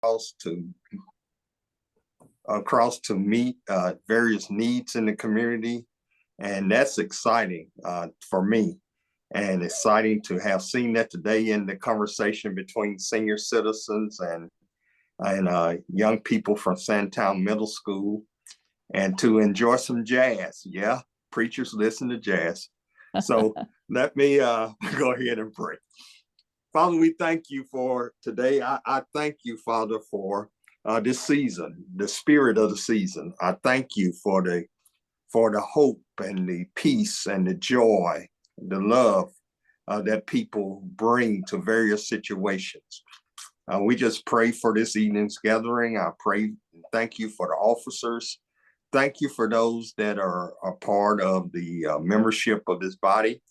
to meet various needs in the community, and that's exciting for me, and exciting to have seen that today in the conversation between senior citizens and young people from Sandtown Middle School, and to enjoy some jazz. Yeah, preachers listen to jazz. So let me go ahead and pray. Father, we thank you for today. I thank you, Father, for this season, the spirit of the season. I thank you for the hope and the peace and the joy, the love that people bring to various situations. We just pray for this evening's gathering. I pray and thank you for the officers. Thank you for those that are a part of the membership of this body.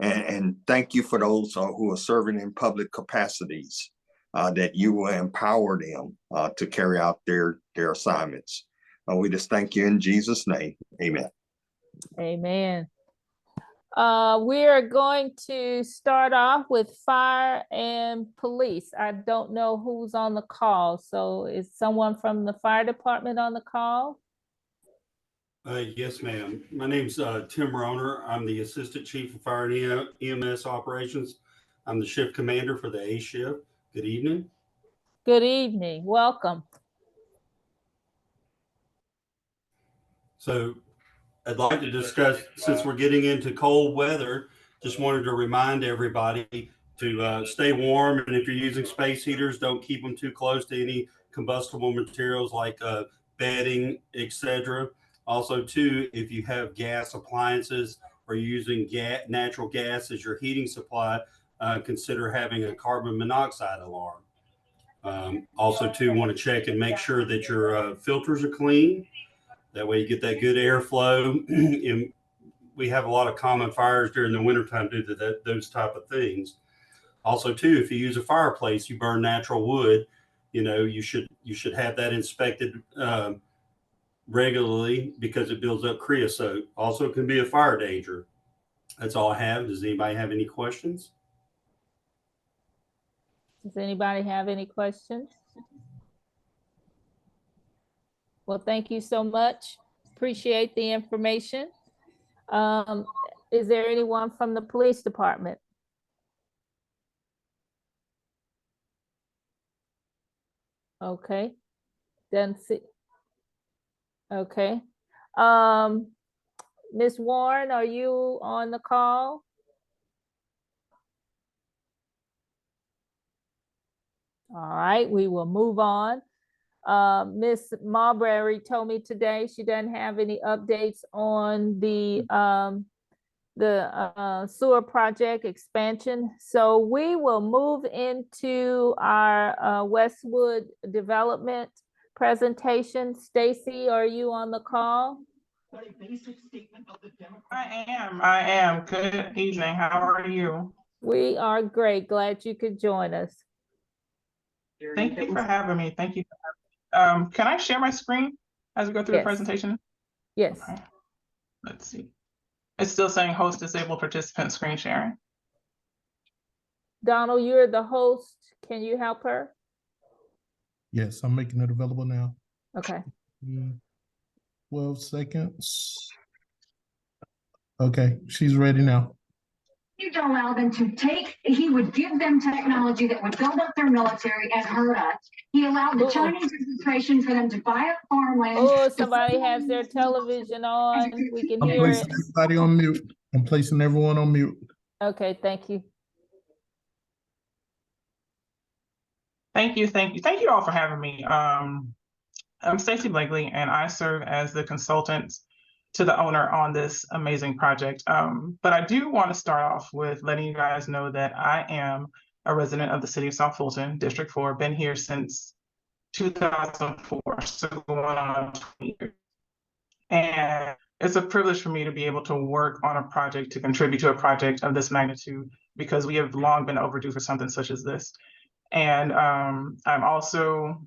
And thank you for those who are serving in public capacities, that you will empower them to carry out their assignments. We just thank you in Jesus' name. Amen. Amen. We are going to start off with fire and police. I don't know who's on the call. So is someone from the fire department on the call? Yes, ma'am. My name's Tim Roner. I'm the Assistant Chief of Fire and EMS Operations. I'm the shift commander for the A shift. Good evening. Good evening. Welcome. So I'd like to discuss, since we're getting into cold weather, just wanted to remind everybody to stay warm. And if you're using space heaters, don't keep them too close to any combustible materials like bedding, etc. Also, too, if you have gas appliances or you're using natural gas as your heating supply, consider having a carbon monoxide alarm. Also, too, want to check and make sure that your filters are clean. That way you get that good airflow. And we have a lot of common fires during the wintertime due to those type of things. Also, too, if you use a fireplace, you burn natural wood, you should have that inspected regularly because it builds up creosote. Also, it can be a fire danger. That's all I have. Does anybody have any questions? Does anybody have any questions? Well, thank you so much. Appreciate the information. Is there anyone from the police department? Okay. Then see. Okay. Ms. Warren, are you on the call? All right, we will move on. Ms. Marbury told me today she doesn't have any updates on the sewer project expansion. So we will move into our Westwood development presentation. Stacy, are you on the call? I am. Good evening. How are you? We are great. Glad you could join us. Thank you for having me. Thank you. Can I share my screen as we go through the presentation? Yes. Okay. Let's see. It's still saying host disabled participant screen sharing. Donald, you're the host. Can you help her? Yes, I'm making it available now. Okay. 12 seconds. Okay, she's ready now. He'd allow them to he would give them technology that would build up their military and hurt us. He allowed the Chinese administration for them to buy up farmland. Oh, somebody has their television on. We can hear it. I'm placing everybody on mute. I'm placing everyone on mute. Okay, thank you. Thank you. Thank you all for having me. I'm Stacey Blakely, and I serve as the consultant to the owner on this amazing project. But I do want to start off with letting you guys know that I am a resident of the city of South Fulton, District 4, been here since 2004, so going on 20 years. And it's a privilege for me to be able to work on a project, to contribute to a project of this magnitude, because we have long been overdue for something such as this. And I'm also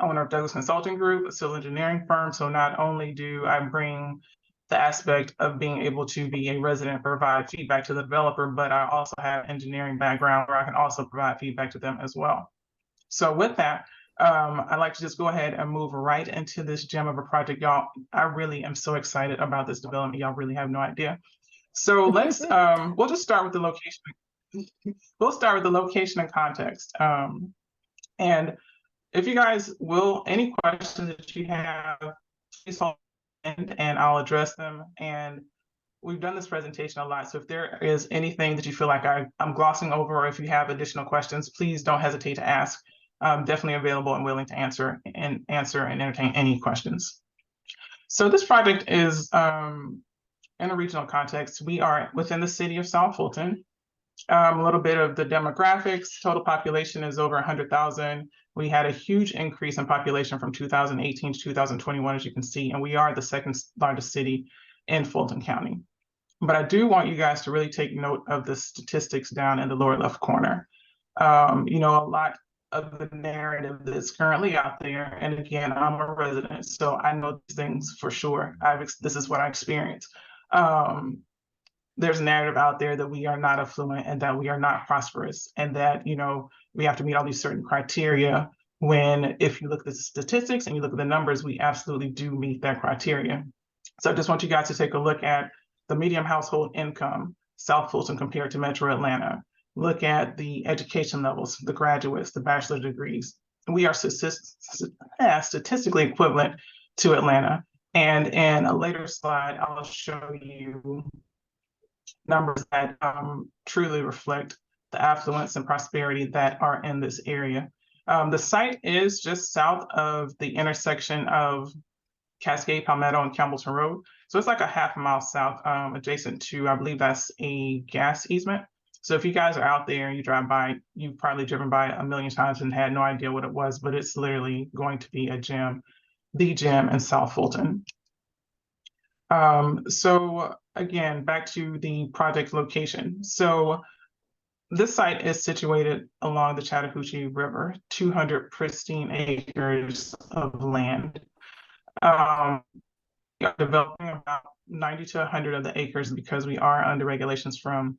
owner of Douglas Consulting Group, a civil engineering firm. So not only do I bring the aspect of being able to be a resident and provide feedback to the developer, but I also have engineering background where I can also provide feedback to them as well. So with that, I'd like to just go ahead and move right into this gem of a project, y'all. I really am so excited about this development. Y'all really have no idea. So let's, we'll just start with the location. We'll start with the location and context. And if you guys will, any questions that you have, please hold and I'll address them. And we've done this presentation a lot. So if there is anything that you feel like I'm glossing over, or if you have additional questions, please don't hesitate to ask. I'm definitely available and willing to answer and entertain any questions. So this project is in a regional context. We are within the city of South Fulton. A little bit of the demographics. Total population is over 100,000. We had a huge increase in population from 2018 to 2021, as you can see, and we are the second largest city in Fulton County. But I do want you guys to really take note of the statistics down in the lower left corner. You know, a lot of the narrative that's currently out there, and again, I'm a resident, so I know these things for sure. This is what I experienced. There's a narrative out there that we are not affluent and that we are not prosperous, and that, you know, we have to meet all these certain criteria, when if you look at the statistics and you look at the numbers, we absolutely do meet that criteria. So I just want you guys to take a look at the median household income, South Fulton compared to Metro Atlanta. Look at the education levels, the graduates, the bachelor degrees. We are statistically equivalent to Atlanta. And in a later slide, I'll show you numbers that truly reflect the affluence and prosperity that are in this area. The site is just south of the intersection of Cascade, Palmetto, and Campbellton Road. So it's like a half a mile south, adjacent to, I believe that's a gas easement. So if you guys are out there and you drive by, you've probably driven by a million times and had no idea what it was, but it's literally going to be a gem, the gem in South Fulton. So again, back to the project location. So this site is situated along the Chattahoochee River, 200 pristine acres of land. We are developing about 90 to 100 of the acres because we are under regulations from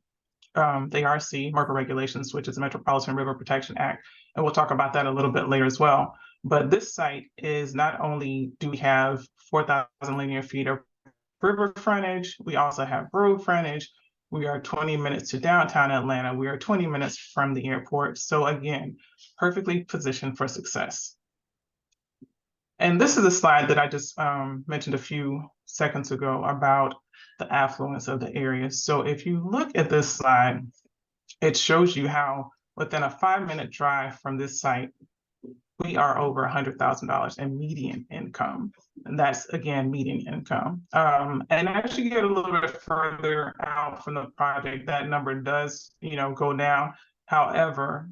the ARC, MRPA regulations, which is the Metropolitan River Protection Act. And we'll talk about that a little bit later as well. But this site is, not only do we have 4,000 linear feet of river frontage, we also have road frontage. We are 20 minutes to downtown Atlanta. We are 20 minutes from the airport. So again, perfectly positioned for success. And this is a slide that I just mentioned a few seconds ago about the affluence of the area. So if you look at this slide, it shows you how within a 5-minute drive from this site, we are over $100,000 in median income. And that's, again, median income. And as you get a little bit further out from the project, that number does, you know, go down. However,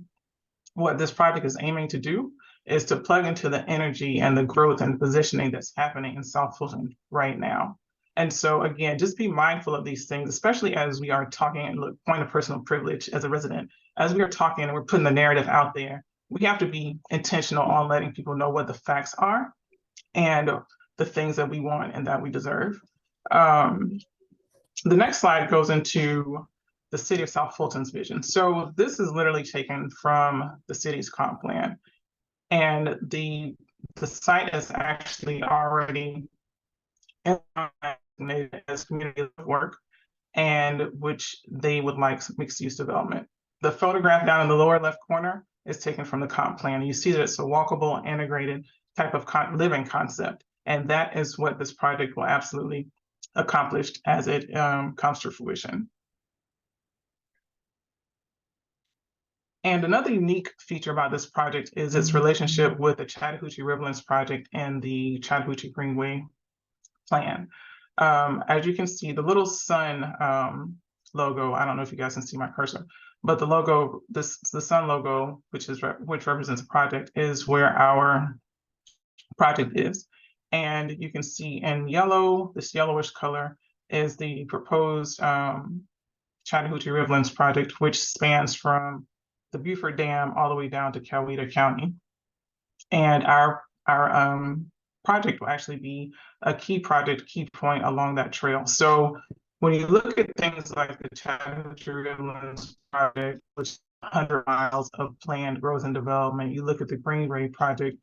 what this project is aiming to do is to plug into the energy and the growth and positioning that's happening in South Fulton right now. And so again, just be mindful of these things, especially as we are talking, and look, point of personal privilege as a resident, as we are talking and we're putting the narrative out there, we have to be intentional on letting people know what the facts are and the things that we want and that we deserve. The next slide goes into the city of South Fulton's vision. So this is literally taken from the city's comp plan. And the site is actually already as community work, and which they would like mixed use development. The photograph down in the lower left corner is taken from the comp plan. You see that it's a walkable, integrated type of living concept. And that is what this project will absolutely accomplish as it comes to fruition. And another unique feature about this project is its relationship with the Chattahoochee Riverlands project and the Chattahoochee Greenway plan. As you can see, the little sun logo, I don't know if you guys can see my cursor, but the logo, the sun logo, which represents a project, is where our project is. And you can see in yellow, this yellowish color is the proposed Chattahoochee Riverlands project, which spans from the Beaufort Dam all the way down to Coweta County. And our project will actually be a key project, key point along that trail. So when you look at things like the Chattahoochee Riverlands project, which 100 miles of planned growth and development. You look at the Greenway project,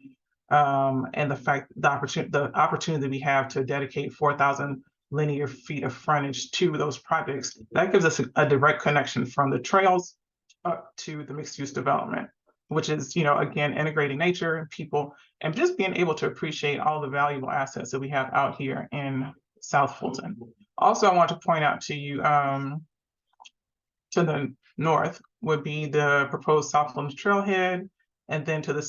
and the opportunity we have to dedicate 4,000 linear feet of frontage to those projects. That gives us a direct connection from the trails up to the mixed use development, which is, again, integrating nature and people and just being able to appreciate all the valuable assets that we have out here in South Fulton. Also, I want to point out to you, to the north would be the proposed South Fulton Trailhead, and then to the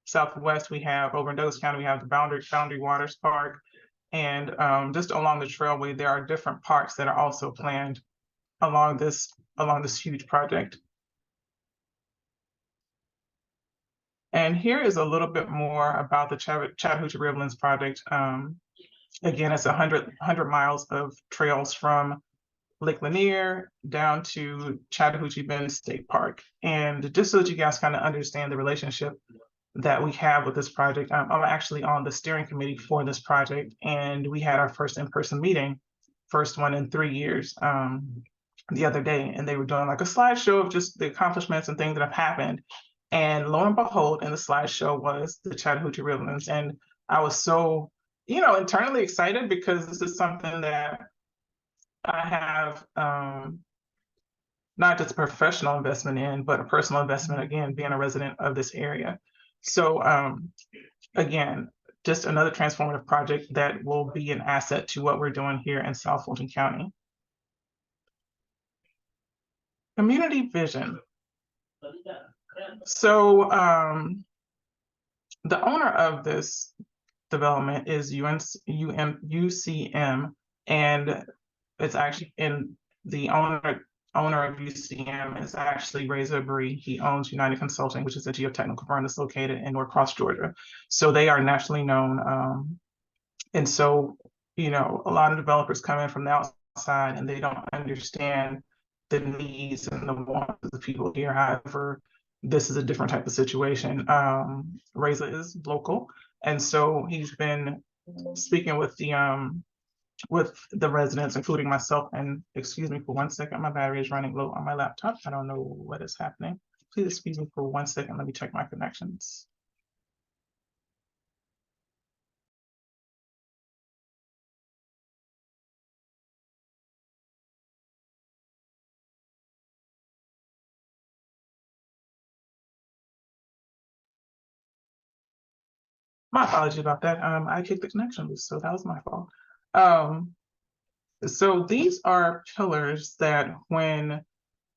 southwest, we have over in Douglas County, we have the Boundary Waters Park, and just along the trailway, there are different parks that are also planned along this huge project. And here is a little bit more about the Chattahoochee Riverlands project. Again, it's 100 miles of trails from Lake Lanier down to Chattahoochee Bend State Park. And just so that you guys kind of understand the relationship that we have with this project, I'm actually on the steering committee for this project, and we had our first in-person meeting, first one in 3 years, the other day, and they were doing like a slideshow of just the accomplishments and things that have happened. And lo and behold, in the slideshow was the Chattahoochee Riverlands. And I was so, internally excited because this is something that I have not just a professional investment in, but a personal investment, again, being a resident of this area. So again, just another transformative project that will be an asset to what we're doing here in South Fulton County. Community vision. So the owner of this development is UCM, and it's actually in the owner of UCM is actually Reza Bree. He owns United Consulting, which is a geotechnical firm that's located in Norcross, Georgia. So they are nationally known. And so, a lot of developers come in from the outside and they don't understand the needs and the wants of the people here. However, this is a different type of situation. Reza is local. And so he's been speaking with the residents, including myself. And excuse me for 1 second, my battery is running low on my laptop. I don't know what is happening. Please excuse me for 1 second. Let me check my connections. My apologies about that. I kicked the connection loose, so that was my fault. So these are pillars that when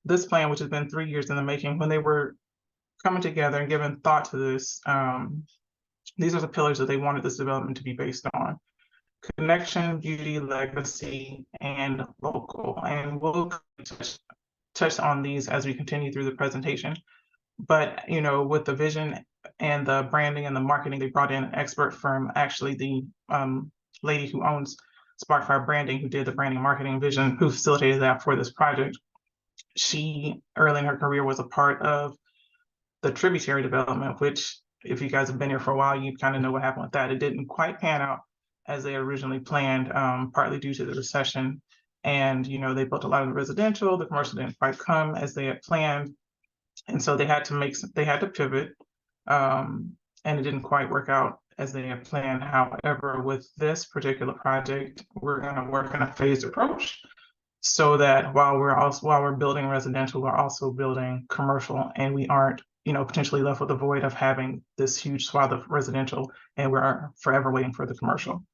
this plan, which has been 3 years in the making, when they were coming together and giving thought to this, these are the pillars that they wanted this development to be based on: connection, beauty, legacy, and local. And we'll touch on these as we continue through the presentation. But, with the vision and the branding and the marketing, they brought in an expert firm, actually the lady who owns Sparkfire Branding, who did the branding, marketing, vision, who facilitated that for this project. She, early in her career, was a part of the tributary development, which, if you guys have been here for a while, you kind of know what happened with that. It didn't quite pan out as they originally planned, partly due to the recession. And, they built a lot of the residential, the commercial didn't quite come as they had planned. And so they had to pivot, and it didn't quite work out as they had planned. However, with this particular project, we're going to work in a phased approach so that while we're building residential, we're also building commercial, and we aren't, potentially left with a void of having this huge swath of residential, and we're forever waiting for the commercial.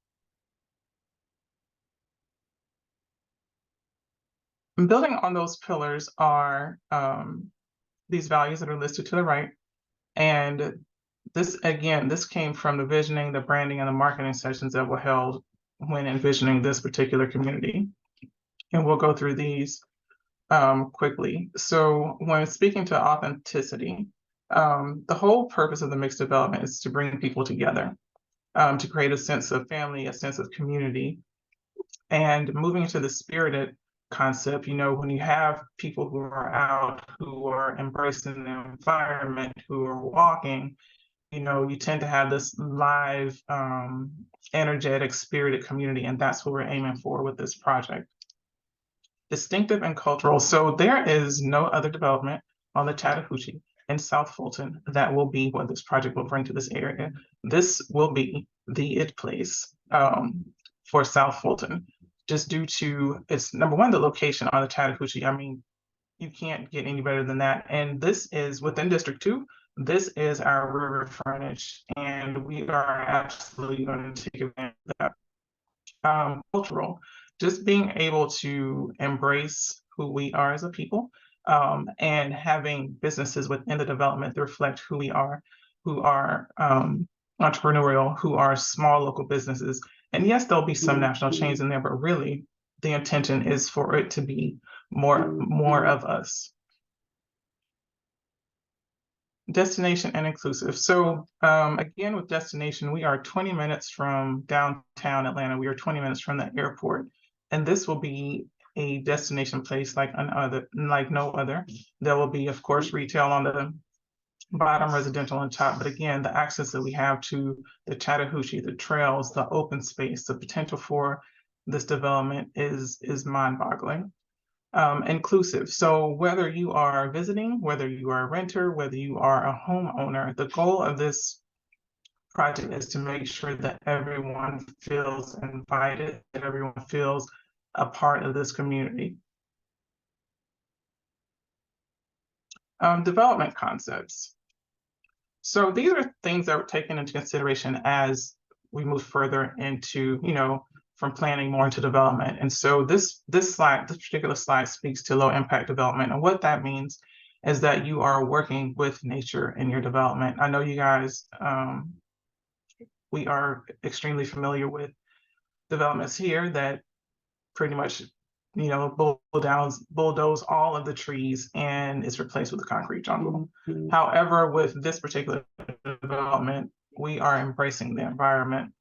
And building on those pillars are these values that are listed to the right. And this came from the visioning, the branding, and the marketing sessions that were held when envisioning this particular community. And we'll go through these quickly. So when speaking to authenticity, the whole purpose of the mixed development is to bring people together, to create a sense of family, a sense of community. And moving into the spirited concept, when you have people who are out, who are embracing the environment, who are walking, you tend to have this live, energetic, spirited community, and that's what we're aiming for with this project. Distinctive and cultural. So there is no other development on the Chattahoochee in South Fulton. That will be what this project will bring to this area. This will be the it place for South Fulton, just due to its, number one, the location on the Chattahoochee. I mean, you can't get any better than that. And this is within District 2. This is our river frontage, and we are absolutely going to take advantage of that. Cultural, just being able to embrace who we are as a people, and having businesses within the development that reflect who we are, who are entrepreneurial, who are small local businesses. And yes, there'll be some national chains in there, but really the intention is for it to be more of us. Destination and inclusive. So again, with destination, we are 20 minutes from downtown Atlanta. We are 20 minutes from the airport. And this will be a destination place like no other. There will be, of course, retail on the bottom, residential on top. But again, the access that we have to the Chattahoochee, the trails, the open space, the potential for this development is mind-boggling. Inclusive. So whether you are visiting, whether you are a renter, whether you are a homeowner, the goal of this project is to make sure that everyone feels invited, that everyone feels a part of this community. Development concepts. So these are things that were taken into consideration as we move further into, from planning more into development. And so this particular slide speaks to low impact development. And what that means is that you are working with nature in your development. I know you guys, we are extremely familiar with developments here that pretty much, bulldoze all of the trees and is replaced with a concrete jungle. However, with this particular development, we are embracing the environment.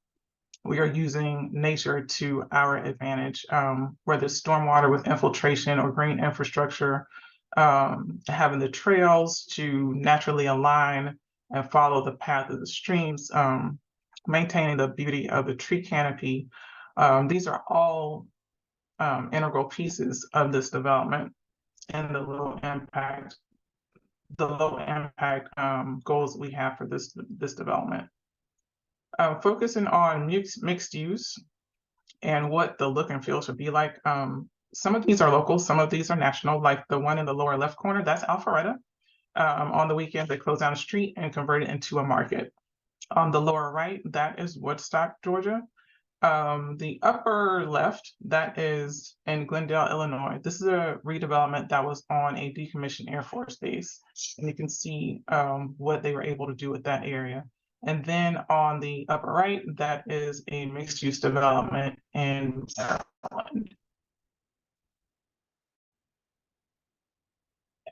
We are using nature to our advantage, whether it's stormwater with infiltration or green infrastructure, having the trails to naturally align and follow the path of the streams, maintaining the beauty of the tree canopy. These are all integral pieces of this development and the low impact goals we have for this development. Focusing on mixed use and what the look and feel should be like. Some of these are local, some of these are national, like the one in the lower left corner, that's Alpharetta. On the weekends, they close down the street and convert it into a market. On the lower right, that is Woodstock, Georgia. The upper left, that is in Glendale, Illinois. This is a redevelopment that was on a decommissioned Air Force base. And you can see what they were able to do with that area. And then on the upper right, that is a mixed use development in Maryland.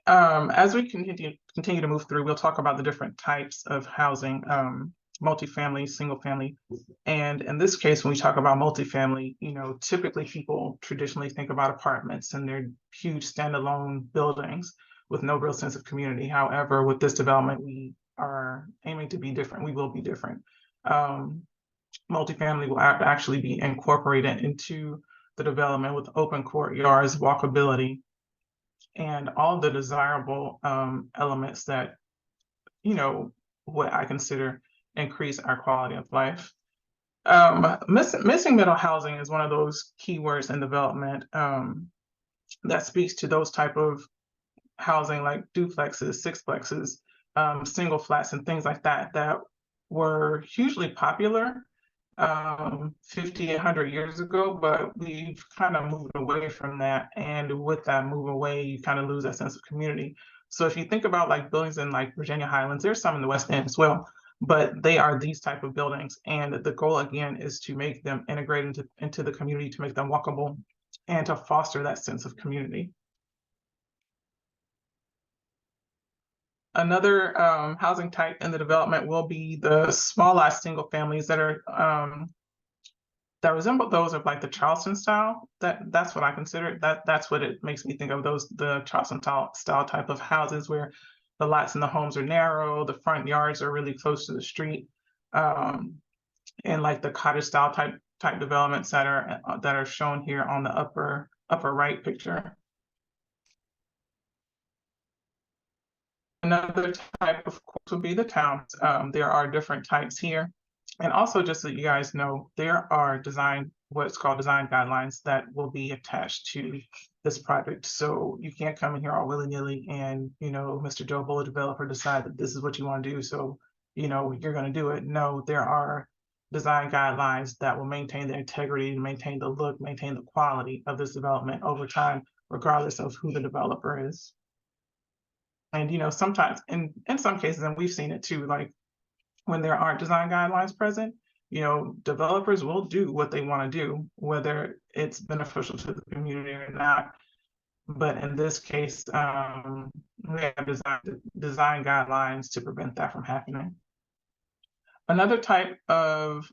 As we continue to move through, we'll talk about the different types of housing, multifamily, single family. And in this case, when we talk about multifamily, typically people traditionally think about apartments and they're huge standalone buildings with no real sense of community. However, with this development, we are aiming to be different. We will be different. Multifamily will actually be incorporated into the development with open courtyards, walkability, and all the desirable elements that, what I consider increase our quality of life. Missing middle housing is one of those keywords in development that speaks to those type of housing like duplexes, sixplexes, single flats and things like that were hugely popular 50, 100 years ago, but we've kind of moved away from that. And with that move away, you kind of lose that sense of community. So if you think about like buildings in like Virginia Highlands, there's some in the West End as well, but they are these type of buildings. And the goal again is to make them integrate into the community, to make them walkable and to foster that sense of community. Another housing type in the development will be the small lot single families that are that resemble those of like the Charleston style. That's what I consider. That's what it makes me think of, the Charleston style type of houses where the lots and the homes are narrow, the front yards are really close to the street, and like the cottage style type developments that are shown here on the upper right picture. Another type, of course, would be the towns. There are different types here. And also, just so you guys know, there are what's called design guidelines that will be attached to this project. So you can't come in here all willy-nilly and, Mr. Joe Bull, developer, decide that this is what you want to do. So, you're going to do it. No, there are design guidelines that will maintain the integrity, maintain the look, maintain the quality of this development over time, regardless of who the developer is. And sometimes in some cases, and we've seen it too, like when there aren't design guidelines present, developers will do what they want to do, whether it's beneficial to the community or not. But in this case, we have design guidelines to prevent that from happening. Another type of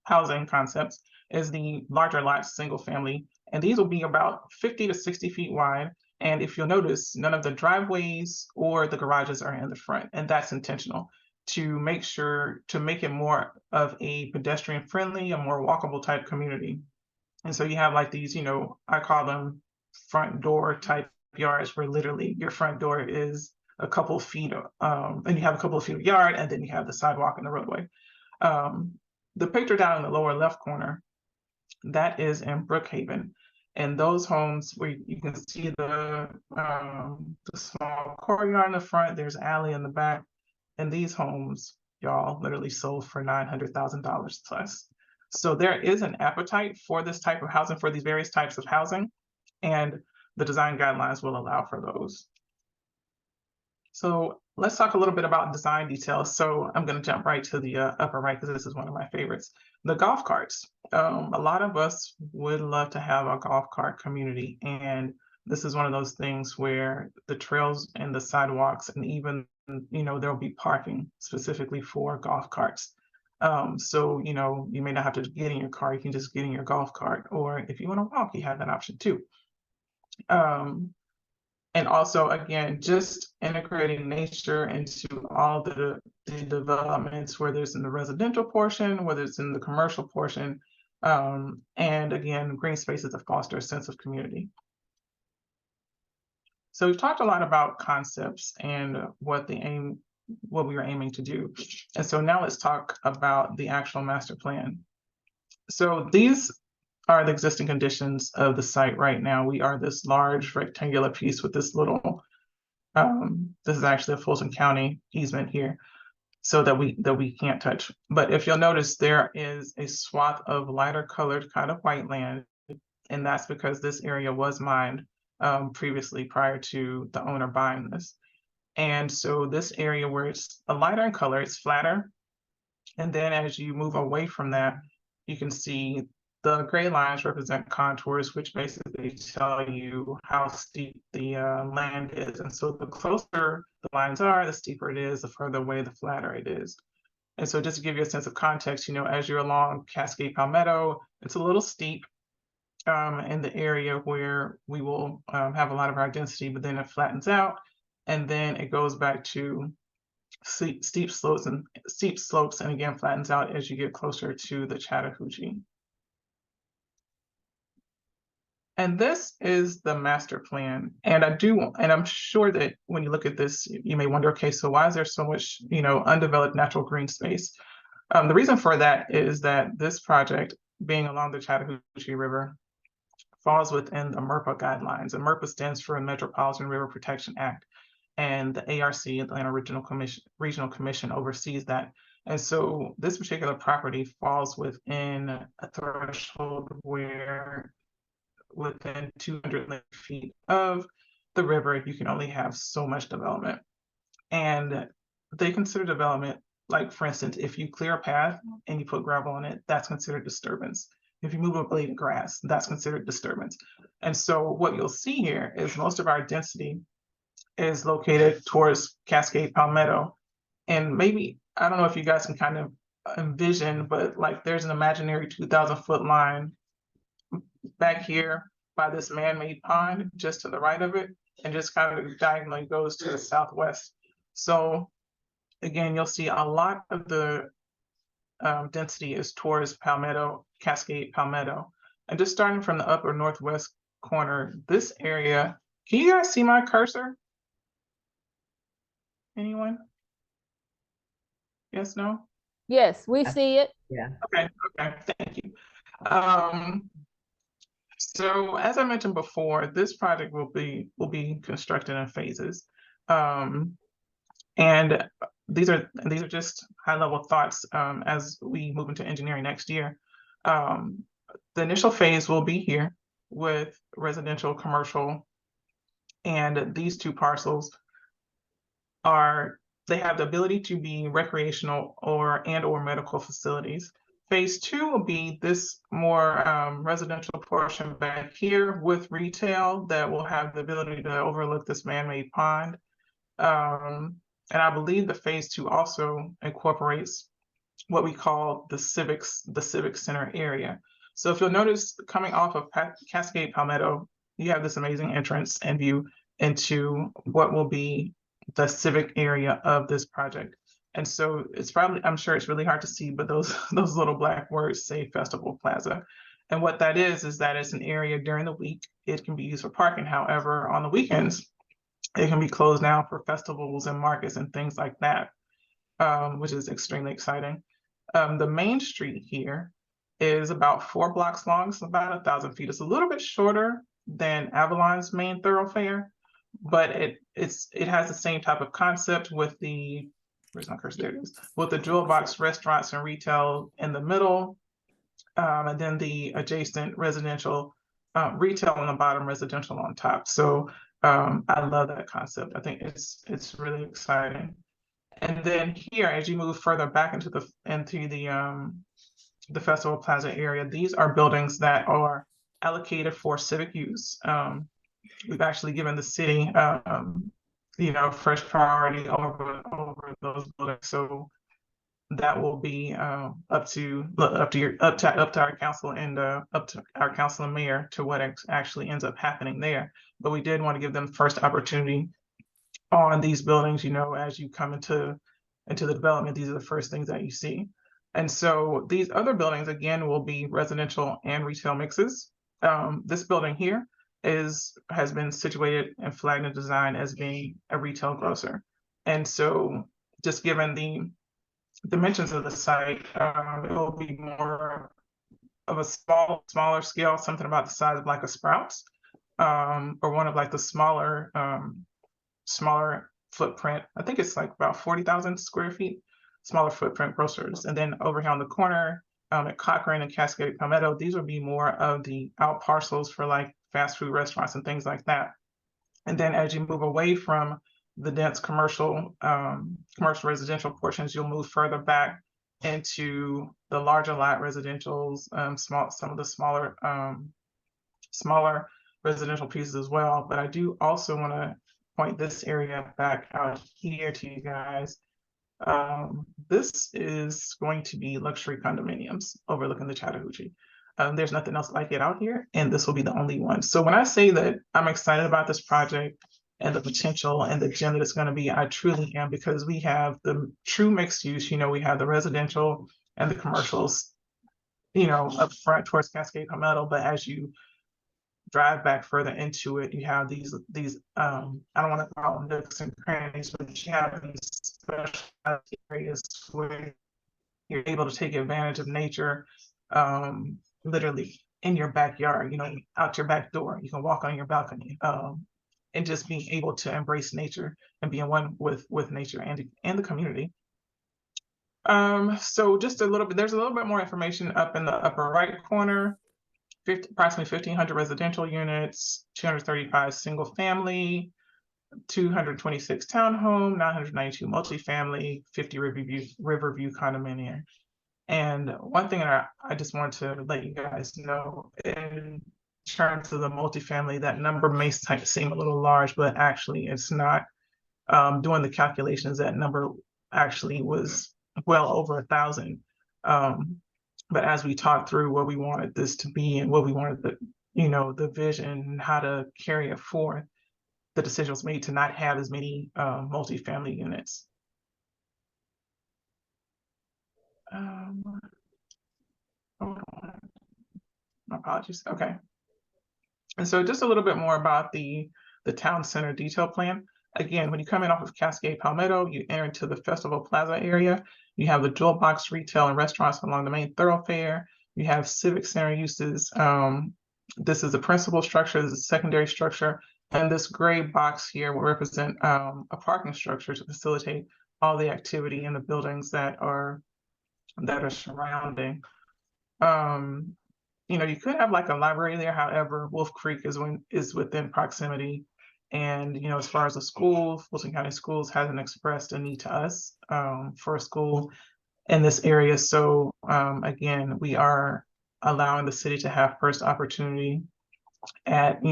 housing concepts is the larger lots, single family, and these will be about 50 to 60 feet wide. And if you'll notice, none of the driveways or the garages are in the front, and that's intentional to make it more of a pedestrian friendly, a more walkable type community. And so you have like these, I call them front door type yards, where literally your front door is a couple of feet, and you have a couple of feet of yard, and then you have the sidewalk and the roadway. The picture down in the lower left corner, that is in Brookhaven. And those homes where you can see the small courtyard in the front, there's an alley in the back. And these homes, y'all, literally sold for $900,000 plus. So there is an appetite for this type of housing, for these various types of housing, and the design guidelines will allow for those. So let's talk a little bit about design details. So I'm going to jump right to the upper right, because this is one of my favorites. The golf carts. A lot of us would love to have a golf cart community. And this is one of those things where the trails and the sidewalks, and even, there'll be parking specifically for golf carts. So, you may not have to get in your car. You can just get in your golf cart. Or if you want to walk, you have that option too. And also, again, just integrating nature into all the developments, whether it's in the residential portion, whether it's in the commercial portion, and again, green spaces to foster a sense of community. So we've talked a lot about concepts and what we are aiming to do. And so now let's talk about the actual master plan. So these are the existing conditions of the site right now. We are this large rectangular piece with this little, this is actually a Fulton County easement here, so that we can't touch. But if you'll notice, there is a swath of lighter colored kind of white land, and that's because this area was mined previously, prior to the owner buying this. And so this area where it's a lighter in color, it's flatter. And then as you move away from that, you can see the gray lines represent contours, which basically tell you how steep the land is. And so the closer the lines are, the steeper it is, the further away, the flatter it is. And so just to give you a sense of context, as you're along Cascade Palmetto, it's a little steep in the area where we will have a lot of our density, but then it flattens out, and then it goes back to steep slopes and again flattens out as you get closer to the Chattahoochee. And this is the master plan. And I'm sure that when you look at this, you may wonder, okay, so why is there so much, undeveloped natural green space? The reason for that is that this project, being along the Chattahoochee River, falls within the MERPA guidelines. And MERPA stands for Metropolitan River Protection Act. And the ARC, Atlanta Regional Commission, oversees that. And so this particular property falls within a threshold where within 200 feet of the river, you can only have so much development. And they consider development, like for instance, if you clear a path and you put gravel on it, that's considered disturbance. If you move a blade of grass, that's considered disturbance. And so what you'll see here is most of our density is located towards Cascade Palmetto. And maybe, I don't know if you guys can kind of envision, but like there's an imaginary 2,000-foot line back here by this man-made pond just to the right of it, and just kind of diagonally goes to the southwest. So again, you'll see a lot of the density is towards Palmetto, Cascade Palmetto. And just starting from the upper northwest corner, this area, can you guys see my cursor? Anyone? Yes, no? Yes, we see it. Yeah. Okay, thank you. So as I mentioned before, this project will be constructed in phases. And these are just high level thoughts as we move into engineering next year. The initial phase will be here with residential, commercial, and these two parcels they have the ability to be recreational or medical facilities. Phase 2 will be this more residential portion back here with retail that will have the ability to overlook this man-made pond. And I believe the phase 2 also incorporates what we call the civic center area. So if you'll notice, coming off of Cascade Palmetto, you have this amazing entrance and view into what will be the civic area of this project. And so I'm sure it's really hard to see, but those little black words say Festival Plaza. And what that is that it's an area during the week. It can be used for parking. However, on the weekends, it can be closed down for festivals and markets and things like that, which is extremely exciting. The main street here is about 4 blocks long, so about 1,000 feet. It's a little bit shorter than Avalon's main thoroughfare, but it has the same type of concept with the, where's my cursor? There it is, with the jewel box restaurants and retail in the middle, and then the adjacent residential retail on the bottom, residential on top. So I love that concept. I think it's really exciting. And then here, as you move further back into the Festival Plaza area, these are buildings that are allocated for civic use. We've actually given the city, first priority over those buildings. So that will be up to our council and up to our council and mayor to what actually ends up happening there. But we did want to give them first opportunity on these buildings. As you come into the development, these are the first things that you see. And so these other buildings, again, will be residential and retail mixes. This building here has been situated and flagged and designed as being a retail grocer. And so just given the dimensions of the site, it will be more of a smaller scale, something about the size of like a Sprouts, or one of like the smaller footprint. I think it's like about 40,000 square feet, smaller footprint grocers. And then over here on the corner at Cochrane and Cascade Palmetto, these would be more of the out parcels for like fast food restaurants and things like that. And then as you move away from the dense commercial residential portions, you'll move further back into the larger lot residentials, some of the smaller residential pieces as well. But I do also want to point this area back out here to you guys. This is going to be luxury condominiums overlooking the Chattahoochee. There's nothing else like it out here, and this will be the only one. So when I say that I'm excited about this project and the potential and the gem that it's going to be, I truly am, because we have the true mixed use. We have the residential and the commercials, up front towards Cascade Palmetto. But as you drive back further into it, you have these I don't want to call them nooks and crannies, but you have these special areas where you're able to take advantage of nature, literally in your backyard, out your back door. You can walk on your balcony, and just being able to embrace nature and being one with nature and the community. So just there's a little bit more information up in the upper right corner. Approximately 1,500 residential units, 235 single family, 226 townhome, 992 multifamily, 50 Riverview condominium. And one thing I just want to let you guys know, in terms of the multifamily, that number may seem a little large, but actually it's not. Doing the calculations, that number actually was well over 1,000. But as we talked through what we wanted this to be and what we wanted the vision and how to carry it forth, the decision was made to not have as many multifamily units. Hold on. My apologies. Okay. And so just a little bit more about the town center detail plan. again, when you come in off of Cascade Palmetto, you enter into the Festival Plaza area. You have the jewel box retail and restaurants along the main thoroughfare. You have civic center uses. This is the principal structure, this is a secondary structure, and this gray box here will represent a parking structure to facilitate all the activity in the buildings that are surrounding. You could have like a library there. However, Wolf Creek is within proximity. And, as far as the school, Fulton County Schools hasn't expressed a need to us for a school in this area. So again, we are allowing the city to have first opportunity at,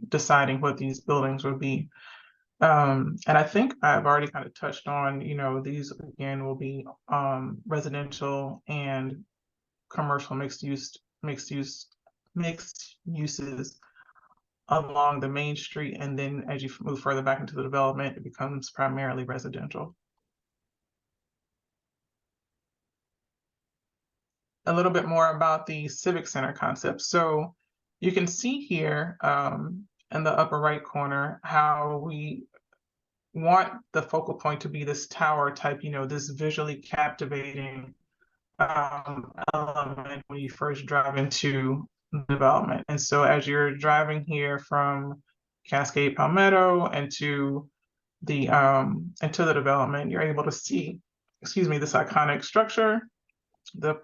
deciding what these buildings would be. And I think I've already kind of touched on, these again will be residential and commercial mixed uses along the main street, and then as you move further back into the development, it becomes primarily residential. A little bit more about the civic center concept. So you can see here in the upper right corner how we want the focal point to be this tower type, this visually captivating element when you first drive into development. And so as you're driving here from Cascade Palmetto into the development, you're able to see, this iconic structure, the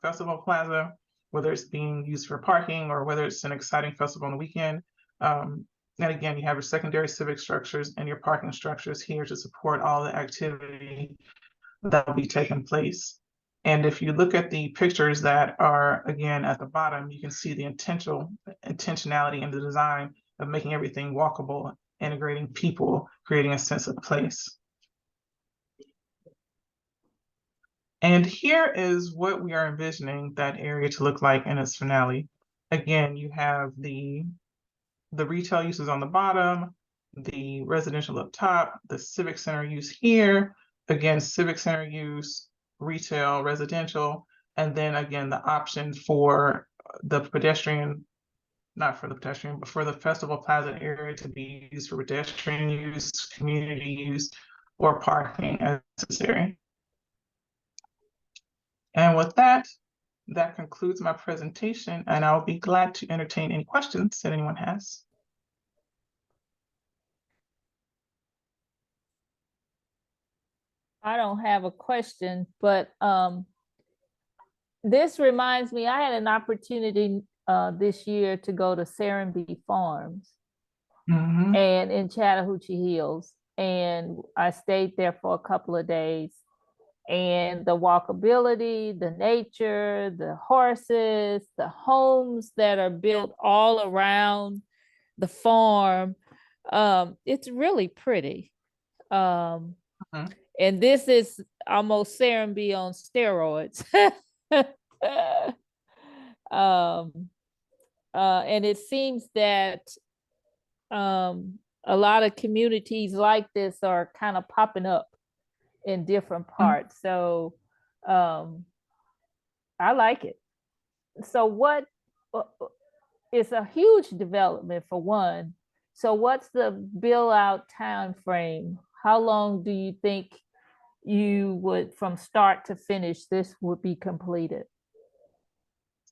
festival plaza, whether it's being used for parking or whether it's an exciting festival on the weekend. And again, you have your secondary civic structures and your parking structures here to support all the activity that will be taking place. And if you look at the pictures that are, again, at the bottom, you can see the intentionality in the design of making everything walkable, integrating people, creating a sense of place. And here is what we are envisioning that area to look like in its finale. Again, you have the retail uses on the bottom, the residential up top, the civic center use here, again, civic center use, retail, residential, and then again, the option for the pedestrian, not for the pedestrian, but for the festival plaza area to be used for pedestrian use, community use, or parking as necessary. And with that, that concludes my presentation, and I'll be glad to entertain any questions that anyone has. I don't have a question, but this reminds me, I had an opportunity this year to go to Serenbe Farms and in Chattahoochee Hills, and I stayed there for a couple of days. And the walkability, the nature, the horses, the homes that are built all around the farm, it's really pretty. And this is almost Serenbe on steroids. And it seems that a lot of communities like this are kind of popping up in different parts. So I like it. So what it's a huge development for one. So what's the build out time frame? How long do you think you would, from start to finish, this would be completed?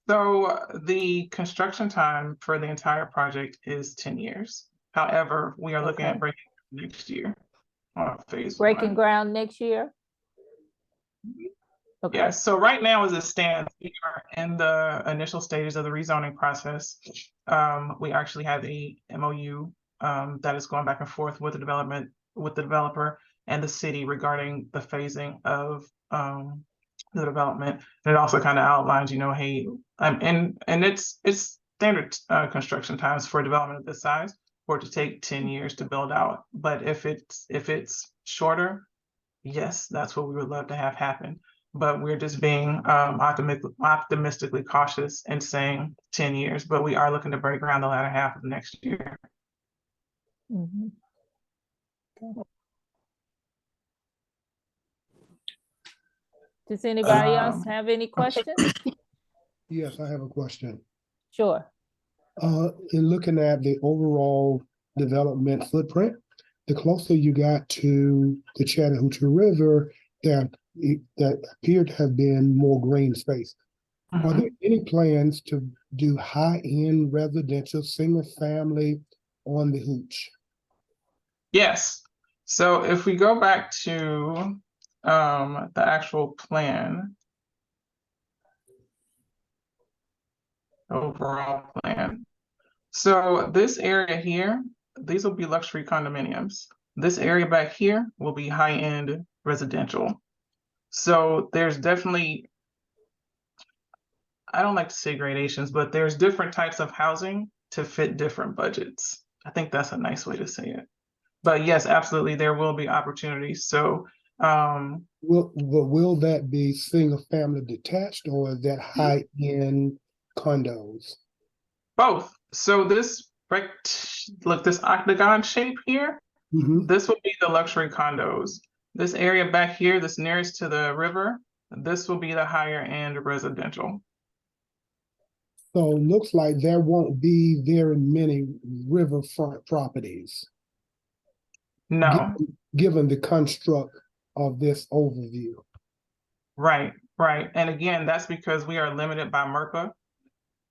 So the construction time for the entire project is 10 years. However, we are looking at breaking next year. Breaking ground next year? Okay. Yeah, so right now as it stands, we are in the initial stages of the rezoning process. We actually have a MOU that is going back and forth with the developer and the city regarding the phasing of the development. And it also kind of outlines, hey, and it's standard construction times for development of this size for it to take 10 years to build out. But if it's shorter, yes, that's what we would love to have happen. But we're just being optimistically cautious and saying 10 years, but we are looking to break ground the latter half of next year. Mm-hmm. Does anybody else have any questions? Yes, I have a question. Sure. In looking at the overall development footprint. The closer you got to the Chattahoochee River, that appeared to have been more green space. Are there any plans to do high-end residential, single family on the Hooch? Yes. So if we go back to the actual plan, overall plan. So this area here, these will be luxury condominiums. This area back here will be high-end residential. So there's definitely, I don't like to say gradations, but there's different types of housing to fit different budgets. I think that's a nice way to say it. But yes, absolutely, there will be opportunities. So Will that be single family detached, or is that high-end condos? both. So this this octagon shape here, this will be the luxury condos. This area back here, this nearest to the river, this will be the higher end residential. So it looks like there won't be very many riverfront properties. No. Given the construct of this overview. Right. And again, that's because we are limited by MERPA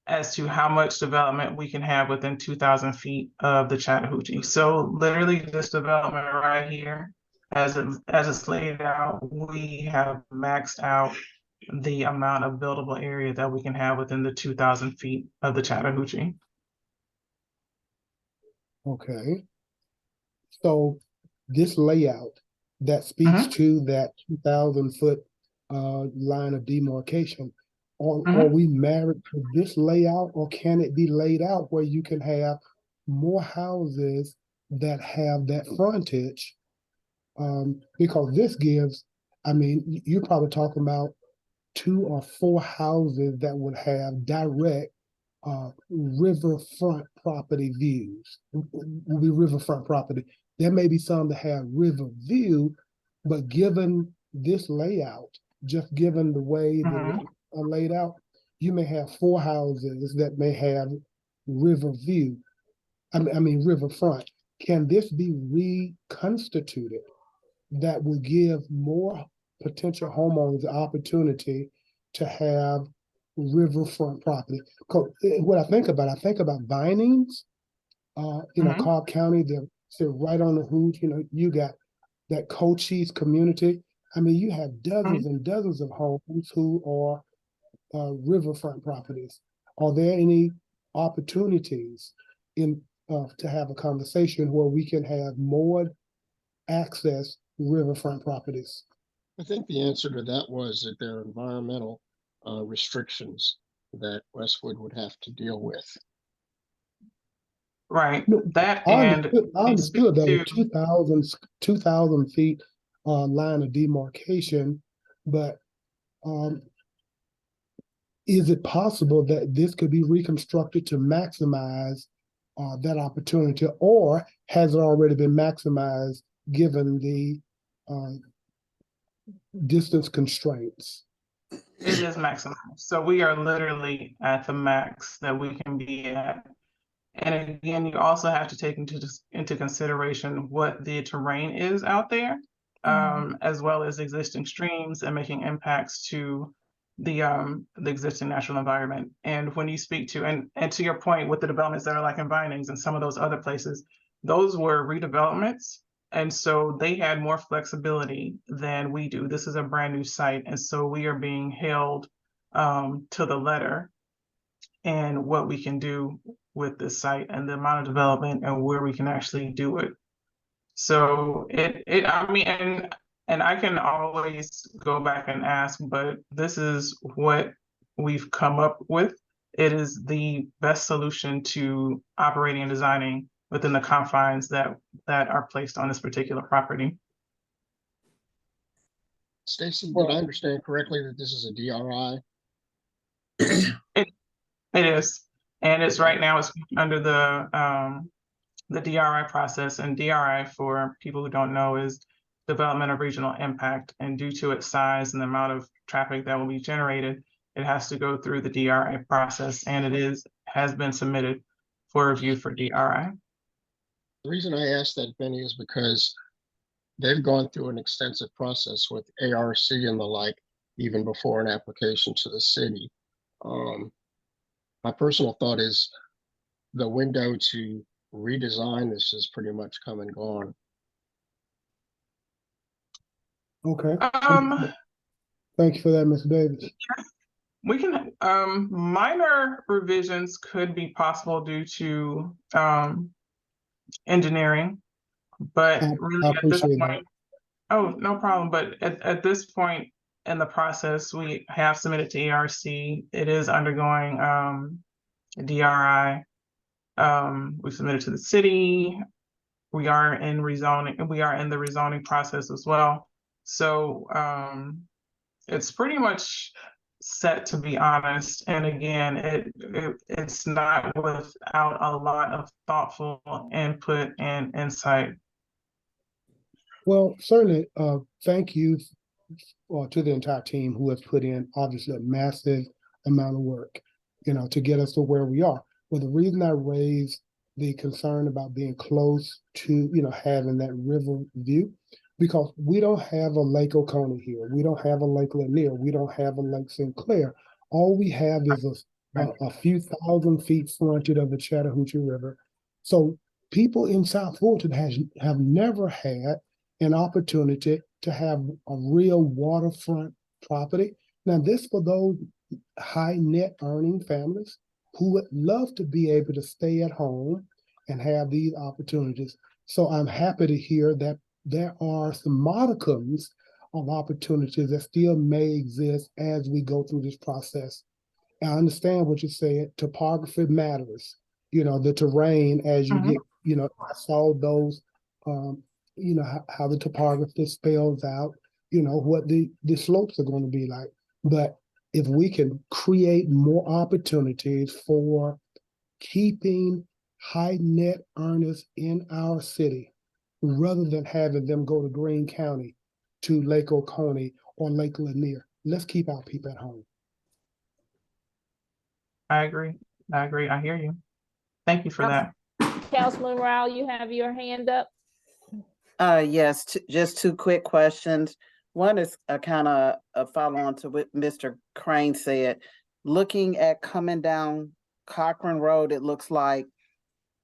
as to how much development we can have within 2,000 feet of the Chattahoochee. So literally this development right here, as it's laid out, we have maxed out the amount of buildable area that we can have within the 2,000 feet of the Chattahoochee. Okay. So this layout that speaks to that 2,000 foot line of demarcation, are we married to this layout, or can it be laid out where you can have more houses that have that frontage? Because this gives, I mean, you're probably talking about 2 or 4 houses that would have direct riverfront property views. Will be riverfront property. There may be some that have river view, but given this layout, just given the way that it's laid out, you may have 4 houses that may have river view. I mean riverfront. Can this be reconstituted that will give more potential homeowners the opportunity to have riverfront property? What I think about Vinings, Cobb County, they're right on the Hooch. You got that Cochise community. I mean, you have dozens and dozens of homes who are riverfront properties. Are there any opportunities to have a conversation where we can have more access riverfront properties? I think the answer to that was that there are environmental restrictions that Westwood would have to deal with. Right. No, That I and understood that a 2,000 feet line of demarcation, but is it possible that this could be reconstructed to maximize that opportunity, or has it already been maximized given the distance constraints? It is maximum. So we are literally at the max that we can be at. And again, you also have to take into consideration what the terrain is out there, as well as existing streams and making impacts to the existing natural environment. And when you speak to, and to your point with the developments that are like in Vinings and some of those other places, those were redevelopments. And so they had more flexibility than we do. This is a brand new site. And so we are being held to the letter and what we can do with this site and the amount of development and where we can actually do it. So I mean, and I can always go back and ask, but this is what we've come up with. It is the best solution to operating and designing within the confines that are placed on this particular property. Stacy, did I understand correctly that this is a DRI? It is, and it's right now it's under the DRI process, and DRI, for people who don't know, is development of regional impact. And due to its size and the amount of traffic that will be generated, it has to go through the DRI process, and has been submitted for review for DRI. reason I asked that, Benny, is because they've gone through an extensive process with ARC and the like, even before an application to the city. My personal thought is the window to redesign this is pretty much come and gone. Okay. Um, Thank you for that, Ms. Davis. we can, minor revisions could be possible due to, engineering, but I really at this appreciate that. point, oh, no problem. But at this point in the process, we have submitted to ARC. It is undergoing, DRI. We submitted to the city. We are in rezoning, we are in the rezoning process as well. So, it's pretty much set, to be honest. And again, it's not without a lot of thoughtful input and insight. Well, certainly, thank you to the entire team who has put in obviously a massive amount of work, to get us to where we are. Well, the reason I raised the concern about being close to, having that river view, because we don't have a Lake Oconee here. We don't have a Lake Lanier. We don't have a Lake St. Clair. All we have is a few thousand feet fronted of the Chattahoochee River. So people in South Fulton have never had an opportunity to have a real waterfront property. Now, this for those high net earning families who would love to be able to stay at home and have these opportunities. So I'm happy to hear that there are some modicums of opportunities that still may exist as we go through this process. I understand what you're saying. Topography matters. The terrain as you get, I saw those, how the topography spells out, what the slopes are going to be like. But if we can create more opportunities for keeping high net earners in our city, rather than having them go to Greene County, to Lake Oconee or Lake Lanier, let's keep our people at home. I agree. I hear you. Thank you for that. Councilman Rao, you have your hand up. Yes, just two quick questions. One is a kind of a follow on to what Mr. Crane said. Looking at coming down Cochran Road, it looks like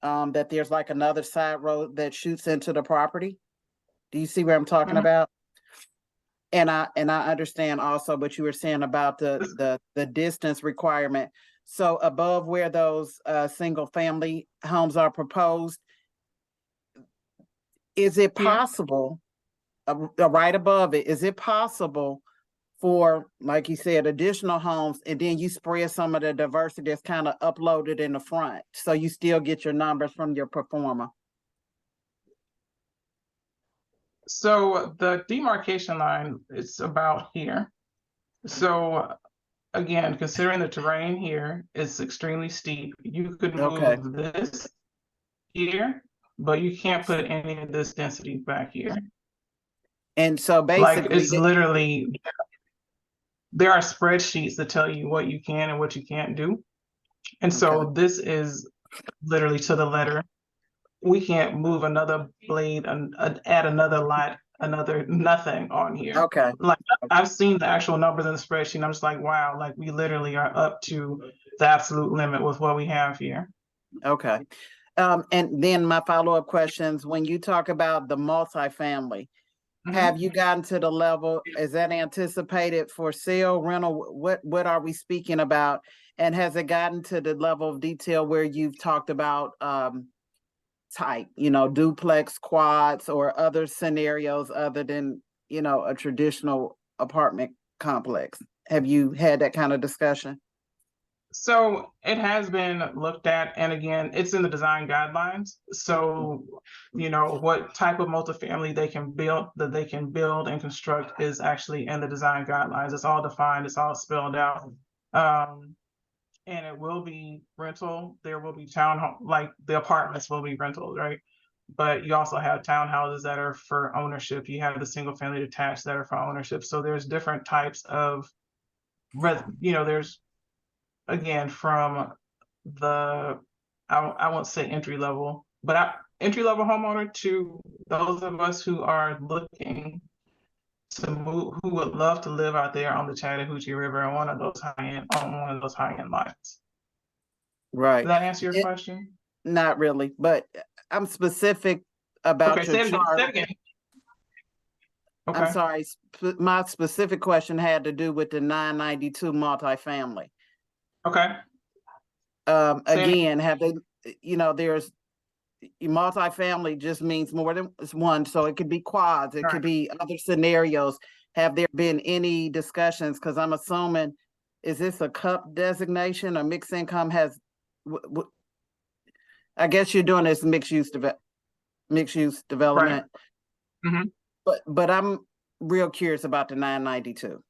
that there's like another side road that shoots into the property. Do you see where I'm talking about? And I understand also what you were saying about the distance requirement. So above where those single family homes are proposed, is it possible, right above it, is it possible for, like you said, additional homes, and then you spread some of the diversity that's kind of uploaded in the front, so you still get your numbers from your performer? So the demarcation line is about here. So again, considering the terrain here is extremely steep, you could move this here, but you can't put any of this density back here. And so basically, like, it's literally, there are spreadsheets that tell you what you can and what you can't do. And so this is literally to the letter. We can't move another blade and add another lot, nothing on here. Like, I've seen the actual numbers in the spreadsheet and I'm just like, wow, like we literally are up to the absolute limit with what we have here. And then my follow-up questions, when you talk about the multifamily, have you gotten to the level, is that anticipated for sale, rental? What are we speaking about? And has it gotten to the level of detail where you've talked about type, duplex, quads, or other scenarios other than, a traditional apartment complex? Have you had that kind of discussion? So it has been looked at, and again, it's in the design guidelines. So, what type of multifamily they can build and construct is actually in the design guidelines. It's all defined, it's all spelled out. And it will be rental. There will be townhome, like the apartments will be rentals, right? But you also have townhouses that are for ownership. You have the single family detached that are for ownership. So there's different types of, there's, again, from the, I won't say entry level, but entry-level homeowner to those of us who are looking to move, who would love to live out there on the Chattahoochee River on one of those high-end lots. Right. Does that answer your Yeah, question? not really, but I'm specific about Okay, your say it again, say it chart. again. I'm Okay, sorry, my specific question had to do with the 992 multifamily. okay. Say it Again, have they, there's multifamily just means more than one, so it could be quads, it Right. could be other scenarios. Have there been any discussions? Because I'm assuming, is this a CUP designation or mixed income has, I guess you're doing this mixed use development. Mhm. But I'm real curious about the 992.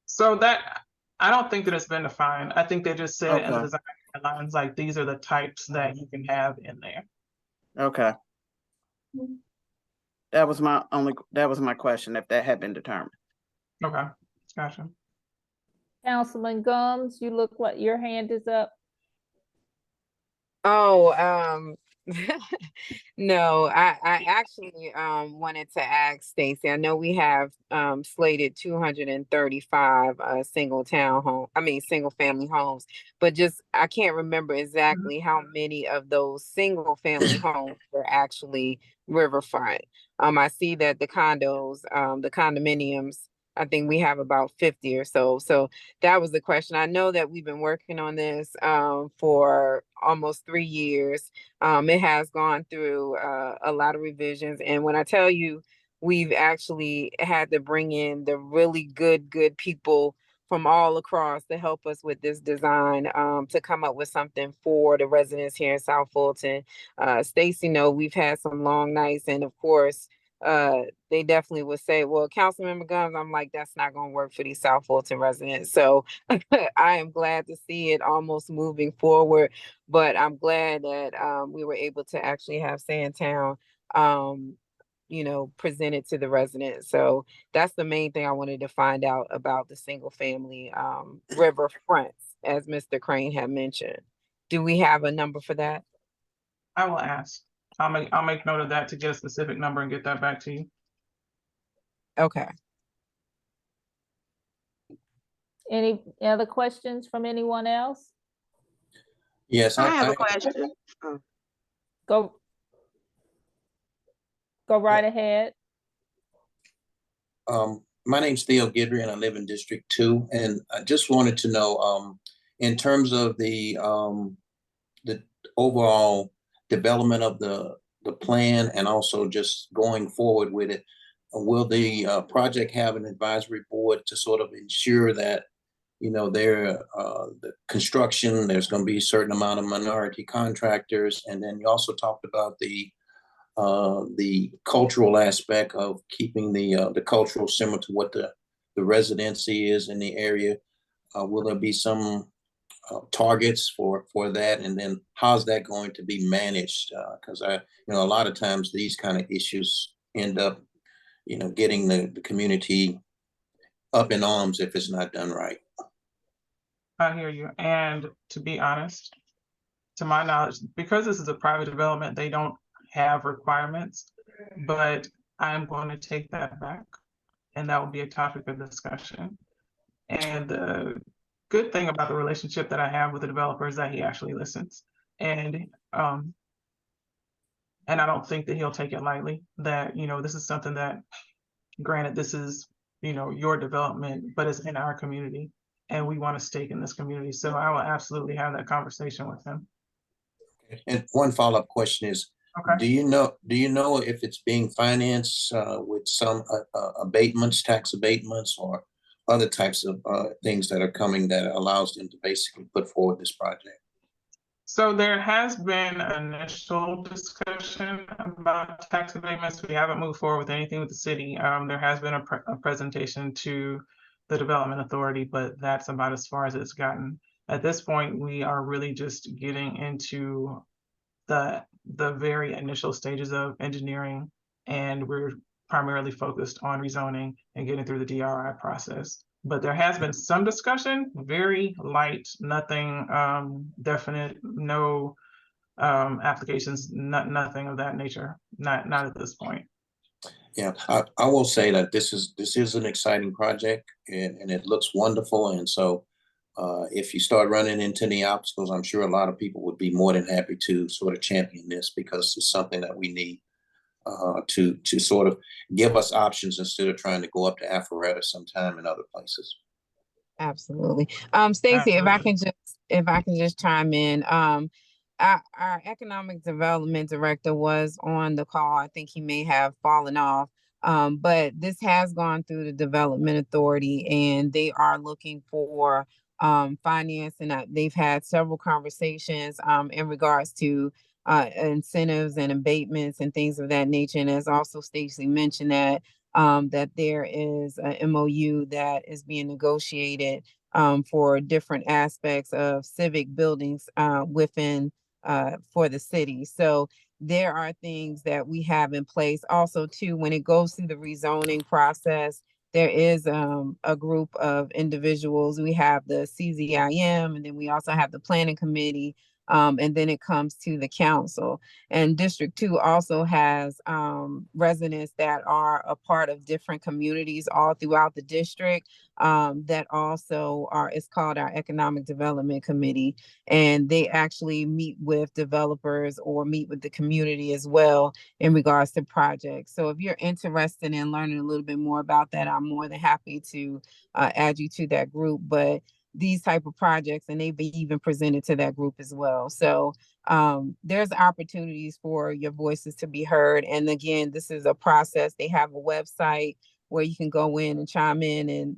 So that, I don't think that it's been defined. I think they just said in the Okay. design guidelines, like, these are the types that you can have in there. Okay. That was my question, if that had been determined. Okay, gotcha. Councilman Gums, you look like your hand is up. Oh, no, I actually wanted to ask Stacy. I know we have slated 235 single family homes, but just I can't remember exactly how many of those single family homes were actually riverfront. I see that the condos, the condominiums, I think we have about 50 or so. So that was the question. I know that we've been working on this for almost 3 years. It has gone through a lot of revisions. And when I tell you, we've actually had to bring in the really good people from all across to help us with this design, to come up with something for the residents here in South Fulton. Stacy, we've had some long nights, and of course, they definitely would say, well, Councilmember Guns, I'm like, that's not going to work for these South Fulton residents. So I am glad to see it almost moving forward, but I'm glad that we were able to actually have Sandtown, presented to the residents. So that's the main thing I wanted to find out about the single family river fronts, as Mr. Crane had mentioned. Do we have a number for that? I will ask. I'll make note of that to get a specific number and get that back to you. Okay. Any other questions from anyone else? Yes, I have a question. Go right ahead. My name's Theo Guidry and I live in District 2. And I just wanted to know, in terms of the overall development of the plan and also just going forward with it, will the project have an advisory board to sort of ensure that, the construction, there's going to be a certain amount of minority contractors. And then you also talked about the cultural aspect of keeping the cultural similar to what the residency is in the area. Will there be some targets for that? And then how's that going to be managed? Because a lot of times these kind of issues end up, getting the community up in arms if it's not done right. I hear you. And to be honest, to my knowledge, because this is a private development, they don't have requirements, but I'm going to take that back, and that will be a topic of discussion. And the good thing about the relationship that I have with the developer is that he actually listens. And I don't think that he'll take it lightly, that, this is something that, granted, this is, your development, but it's in our community and we want a stake in this community. So I will absolutely have that conversation with him. And one follow-up question is, Okay. do you know if it's being financed with some tax abatements or other types of things that are coming that allows them to basically put forward this project? So there has been initial discussion about tax abatements. We haven't moved forward with anything with the city. There has been a presentation to the Development Authority, but that's about as far as it's gotten. At this point, we are really just getting into the very initial stages of engineering, and we're primarily focused on rezoning and getting through the DRI process. But there has been some discussion, very light, nothing definite, no applications, nothing of that nature, not at this point. Yeah, I will say that this is an exciting project and it looks wonderful. And so if you start running into any obstacles, I'm sure a lot of people would be more than happy to sort of champion this because it's something that we need to sort of give us options instead of trying to go up to Alpharetta sometime in other places. Absolutely. Stacy, if I can just chime in. Our economic development director was on the call. I think he may have fallen off. But this has gone through the development authority and they are looking for finance, and they've had several conversations in regards to incentives and abatements and things of that nature. And as also Stacy mentioned that there is a MOU that is being negotiated for different aspects of civic buildings within for the city. So there are things that we have in place. Also, too, when it goes through the rezoning process, there is a group of individuals. We have the CZIM, and then we also have the planning committee. And then it comes to the council. And District 2 also has residents that are a part of different communities all throughout the district that also it's called our Economic Development Committee. And they actually meet with developers or meet with the community as well in regards to projects. So if you're interested in learning a little bit more about that, I'm more than happy to add you to that group. But these type of projects, and they've been even presented to that group as well. So there's opportunities for your voices to be heard. And again, this is a process. They have a website where you can go in and chime in and,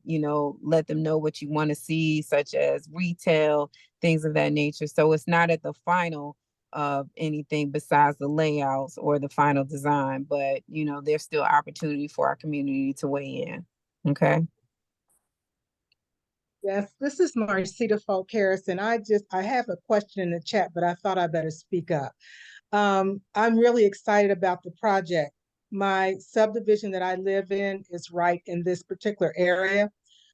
let them know what you want to see, such as retail, things of that nature. So it's not at the final of anything besides the layouts or the final design, but, there's still opportunity for our community to weigh in. Okay. Yes, this is Marcita Folk Harrison. I have a question in the chat, but I thought I better speak up. I'm really excited about the project. My subdivision that I live in is right in this particular area.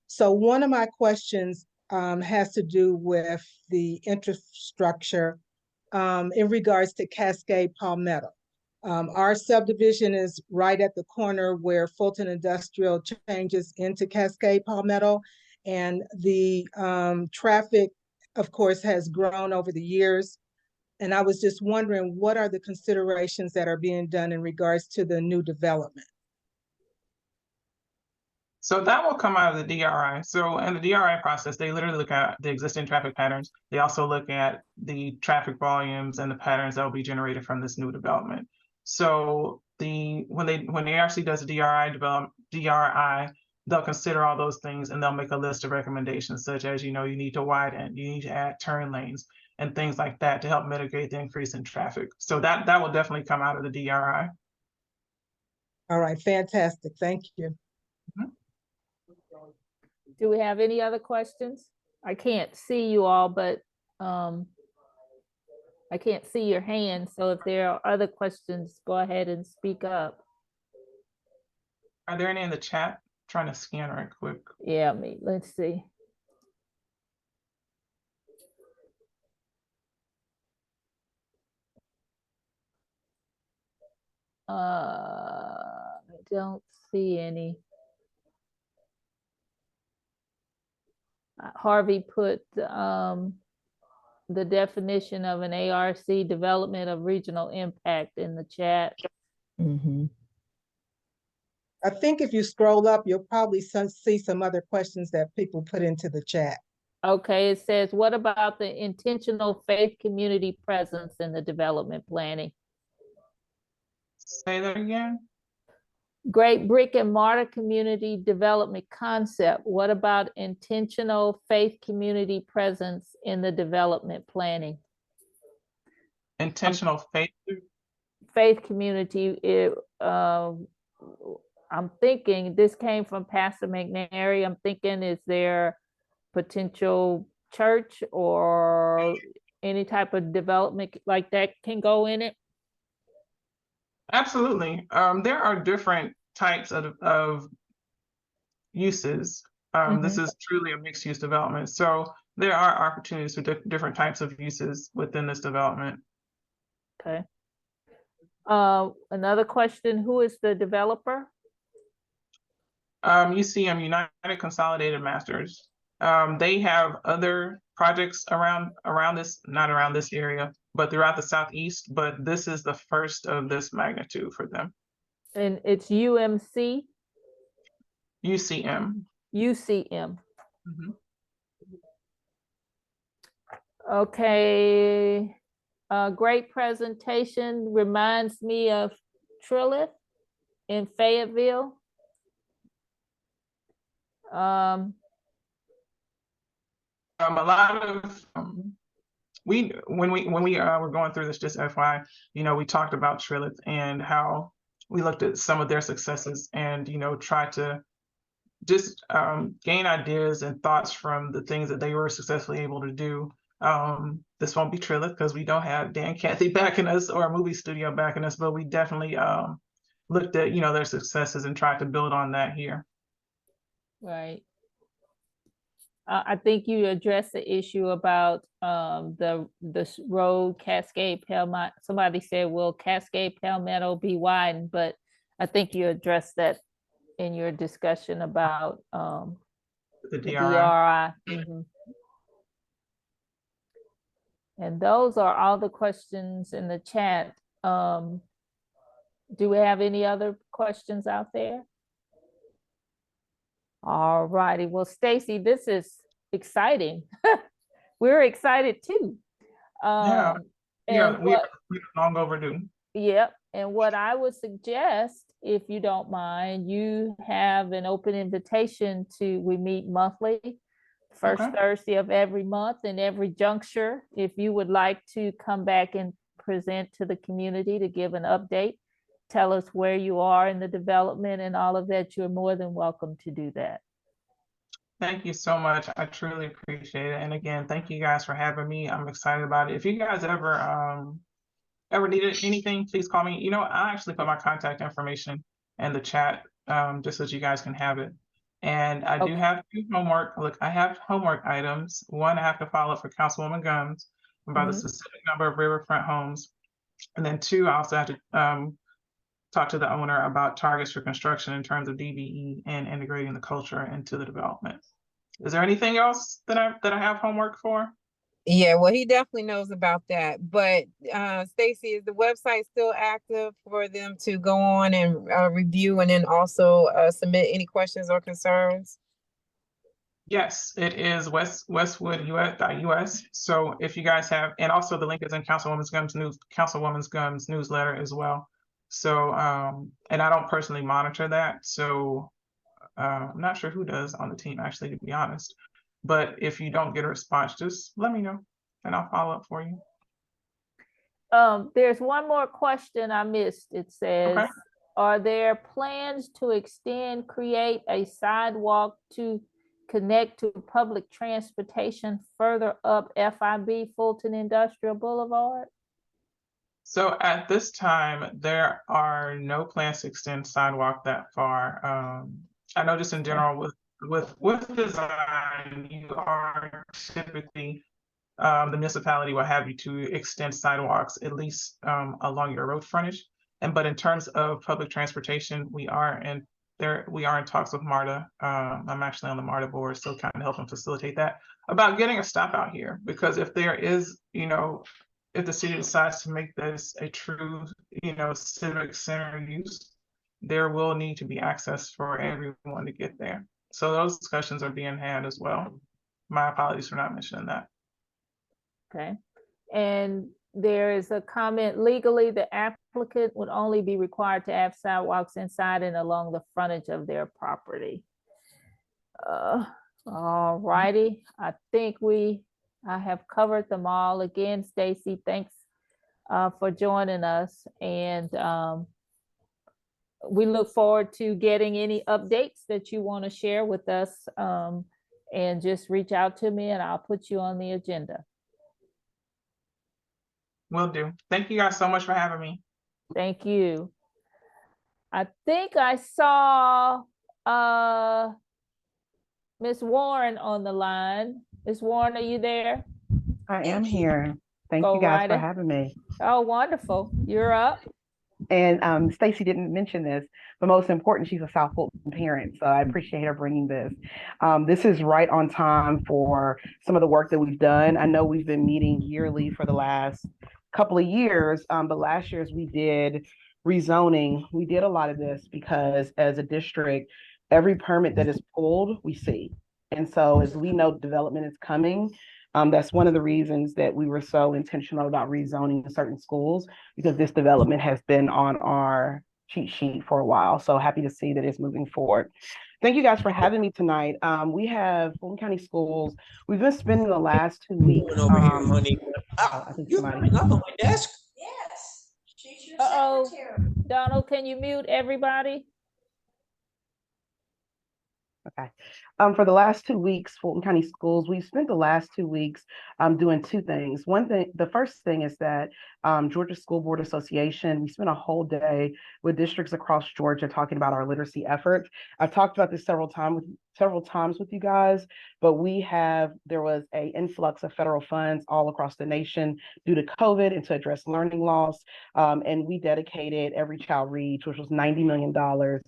So one of my questions has to do with the infrastructure in regards to Cascade Palmetto. Our subdivision is right at the corner where Fulton Industrial changes into Cascade Palmetto. And the traffic, of course, has grown over the years. And I was just wondering, what are the considerations that are being done in regards to the new development? So that will come out of the DRI. So in the DRI process, they literally look at the existing traffic patterns. They also look at the traffic volumes and the patterns that will be generated from this new development. So when the ARC does the DRI, they'll consider all those things and they'll make a list of recommendations, such as, you need to widen, you need to add turn lanes and things like that to help mitigate the increase in traffic. So that will definitely come out of the DRI. All right, fantastic. Thank you. Do we have any other questions? I can't see you all, but I can't see your hand. So if there are other questions, go ahead and speak up. Are there any in the chat? Trying to scan right quick. Yeah, let's see. I don't see any. Harvey put the definition of an ARC development of regional impact in the chat. Mm-hmm. I think if you scroll up, you'll probably see some other questions that people put into the chat. Okay, it says, what about the intentional faith community presence in the development planning? Say that again. Great brick and mortar community development concept. What about intentional faith community presence in the development planning? Intentional faith community. I'm thinking this came from Pastor McNary. I'm thinking, is there potential church or any type of development like that can go in it? Absolutely. There are different types of uses. This is truly a mixed use development. So there are opportunities for different types of uses within this development. Okay. Another question, who is the developer? UCM, United Consolidated Masters. They have other projects around this, not around this area, but throughout the Southeast, but this is the first of this magnitude for them. And it's UMC, UCM. UCM. Mhm. Okay. Great presentation, reminds me of Trilith in Fayetteville. A lot of when we were going through this, just FYI, we talked about Trilith and how we looked at some of their successes and tried to just gain ideas and thoughts from the things that they were successfully able to do. This won't be Trilith because we don't have Dan Cathy backing us or a movie studio backing us, but we definitely looked at their successes and tried to build on that here. Right. I think you addressed the issue about the road Cascade Palmetto. Somebody said, will Cascade Palmetto be widened? But I think you addressed that in your discussion about The the DRI. DRI. Mhm. And those are all the questions in the chat. Do we have any other questions out there? All righty. Well, Stacy, this is exciting. We're excited too. Yeah, And we're what, long overdue. yep. And what I would suggest, if you don't mind, you have an open invitation we meet monthly, first Okay. Thursday of every month and every juncture. If you would like to come back and present to the community to give an update, tell us where you are in the development and all of that, you're more than welcome to do that. Thank you so much. I truly appreciate it. And again, thank you guys for having me. I'm excited about it. If you guys ever needed anything, please call me. I actually put my contact information in the chat just so that you guys can have it. And I do have homework. Look, I have homework items. One, I have to follow up for Councilwoman Gumbs about the specific number of riverfront homes. And then two, I also have to talk to the owner about targets for construction in terms of DBE and integrating the culture into the development. Is there anything else that I have homework for? Yeah, well, he definitely knows about that. But Stacy, is the website still active for them to go on and review and then also submit any questions or concerns? Yes, it is westwoodus.us. So if you guys have, and also the link is in Councilwoman's Gumbs newsletter as well. So and I don't personally monitor that, so I'm not sure who does on the team actually, to be honest. But if you don't get a response, just let me know and I'll follow up for you. There's one more question I missed. It says, Okay. are there plans to create a sidewalk to connect to public transportation further up FIB Fulton Industrial Boulevard? So at this time, there are no plans to extend sidewalk that far. I know just in general with design, you are typically the municipality will have you to extend sidewalks at least along your road frontage. But in terms of public transportation, we are in talks with MARTA. I'm actually on the MARTA board, so kind of helping facilitate that about getting a stop out here, because if there is, if the city decides to make this a true, civic center use, there will need to be access for everyone to get there. So those discussions are being had as well. My apologies for not mentioning that. Okay. And there is a comment, legally, the applicant would only be required to have sidewalks inside and along the frontage of their property. All righty. I think I have covered them all. Again, Stacy, thanks for joining us. And we look forward to getting any updates that you want to share with us. And just reach out to me and I'll put you on the agenda. Will do. Thank you guys so much for having me. Thank you. I think I saw Ms. Warren on the line. Ms. Warren, are you there? I am here. Thank Go you guys right for ahead. having me. Oh, wonderful. You're up. And Stacy didn't mention this, but most important, she's a South Fulton parent, so I appreciate her bringing this. This is right on time for some of the work that we've done. I know we've been meeting yearly for the last couple of years, but last year as we did rezoning, we did a lot of this because as a district, every permit that is pulled, we see. And so as we know development is coming, that's one of the reasons that we were so intentional about rezoning certain schools, because this development has been on our cheat sheet for a while. So happy to see that it's moving forward. Thank you guys for having me tonight. We have Fulton County Schools. We've been spending the last 2 weeks. Over here, honey. I think You're somebody. coming up on my desk. Yes, she's your Uh-oh. secretary. Donald, can you mute everybody? Okay. For the last 2 weeks, Fulton County Schools, we've spent the last 2 weeks doing two things. One thing, the first thing is that Georgia School Board Association, we spent a whole day with districts across Georgia talking about our literacy efforts. I've talked about this several times with you guys, but there was an influx of federal funds all across the nation due to COVID and to address learning loss. And we dedicated Every Child Reads, which was $90 million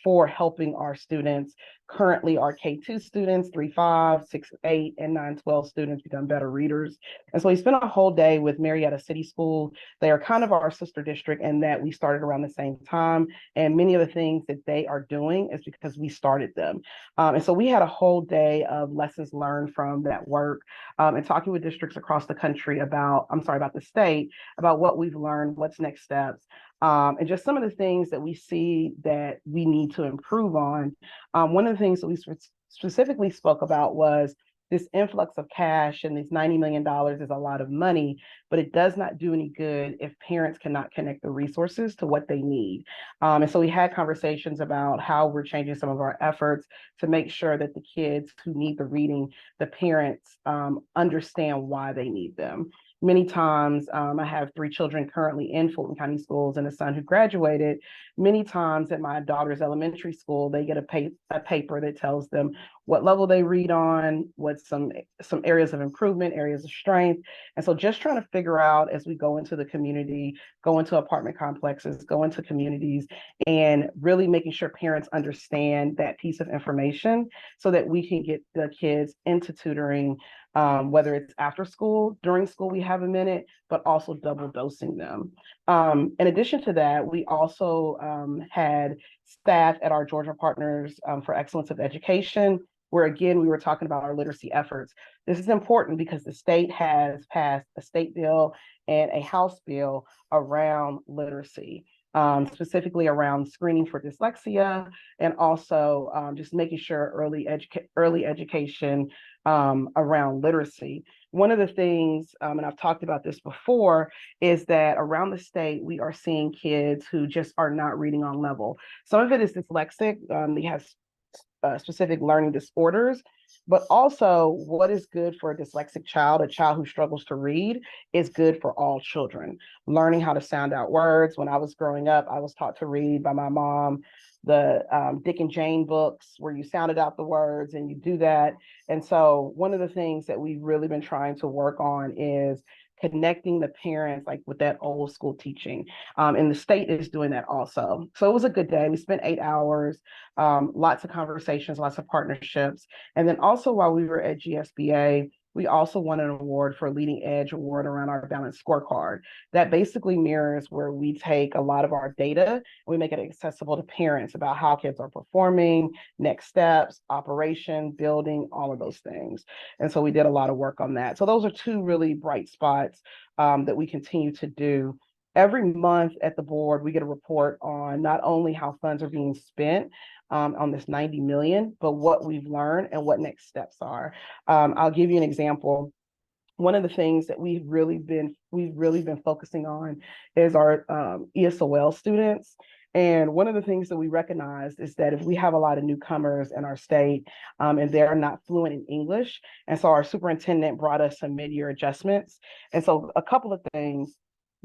for helping our students. Currently, our K2 students, 3-5, 6-8, and 9-12 students become better readers. And so we spent a whole day with Marietta City School. They are kind of our sister district in that we started around the same time. And many of the things that they are doing is because we started them. And so we had a whole day of lessons learned from that work and talking with districts across the country about the state, about what we've learned, what's next steps. And just some of the things that we see that we need to improve on. One of the things that we specifically spoke about was this influx of cash, and this $90 million is a lot of money, but it does not do any good if parents cannot connect the resources to what they need. And so we had conversations about how we're changing some of our efforts to make sure that the kids who need the reading, the parents understand why they need them. Many times, I have 3 children currently in Fulton County Schools and a son who graduated. Many times at my daughter's elementary school, they get a paper that tells them what level they read on, what some areas of improvement, areas of strength. And so just trying to figure out as we go into the community, go into apartment complexes, go into communities, and really making sure parents understand that piece of information so that we can get the kids into tutoring, whether it's after school, during school, we have a minute, but also double dosing them. In addition to that, we also had staff at our Georgia Partners for Excellence of Education, where again, we were talking about our literacy efforts. This is important because the state has passed a state bill and a House bill around literacy. Specifically around screening for dyslexia, and also just making sure early education around literacy. One of the things, and I've talked about this before, is that around the state, we are seeing kids who just are not reading on level. Some of it is dyslexic. They have specific learning disorders, but also what is good for a dyslexic child, a child who struggles to read, is good for all children. Learning how to sound out words. When I was growing up, I was taught to read by my mom, the Dick and Jane books where you sounded out the words and you do that. And so one of the things that we've really been trying to work on is connecting the parents like with that old school teaching. And the state is doing that also. So it was a good day. We spent 8 hours, lots of conversations, lots of partnerships. And then also while we were at GSBA, we also won an award for Leading Edge Award around our balanced scorecard. That basically mirrors where we take a lot of our data, we make it accessible to parents about how kids are performing, next steps, operation, building, all of those things. And so we did a lot of work on that. So those are 2 really bright spots that we continue to do. Every month at the board, we get a report on not only how funds are being spent on this 90 million, but what we've learned and what next steps are. I'll give you an example. One of the things that we've really been focusing on is our ESOL students. And one of the things that we recognized is that if we have a lot of newcomers in our state and they're not fluent in English, and so our superintendent brought us some mid-year adjustments. And so a couple of things.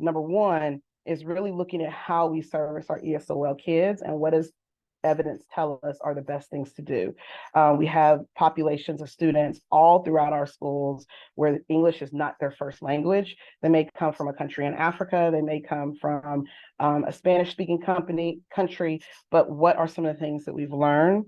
Number one is really looking at how we service our ESOL kids and what is evidence tell us are the best things to do. We have populations of students all throughout our schools where English is not their first language. They may come from a country in Africa, they may come from a Spanish-speaking country, but what are some of the things that we've learned?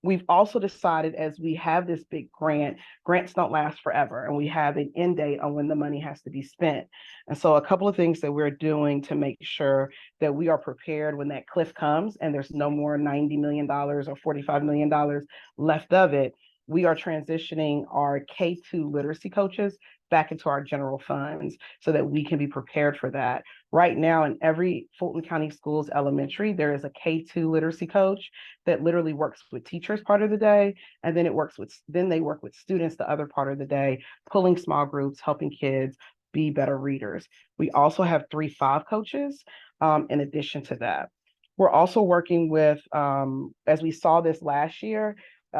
We've also decided, as we have this big grants don't last forever, and we have an end date on when the money has to be spent. And so a couple of things that we're doing to make sure that we are prepared when that cliff comes and there's no more $90 million or $45 million left of it, we are transitioning our K-2 literacy coaches back into our general funds so that we can be prepared for that. Right now, in every Fulton County Schools elementary, there is a K-2 literacy coach that literally works with teachers part of the day, and then they work with students the other part of the day, pulling small groups, helping kids be better readers. We also have 3-5 coaches in addition to that. We're also working with, as we saw this last year,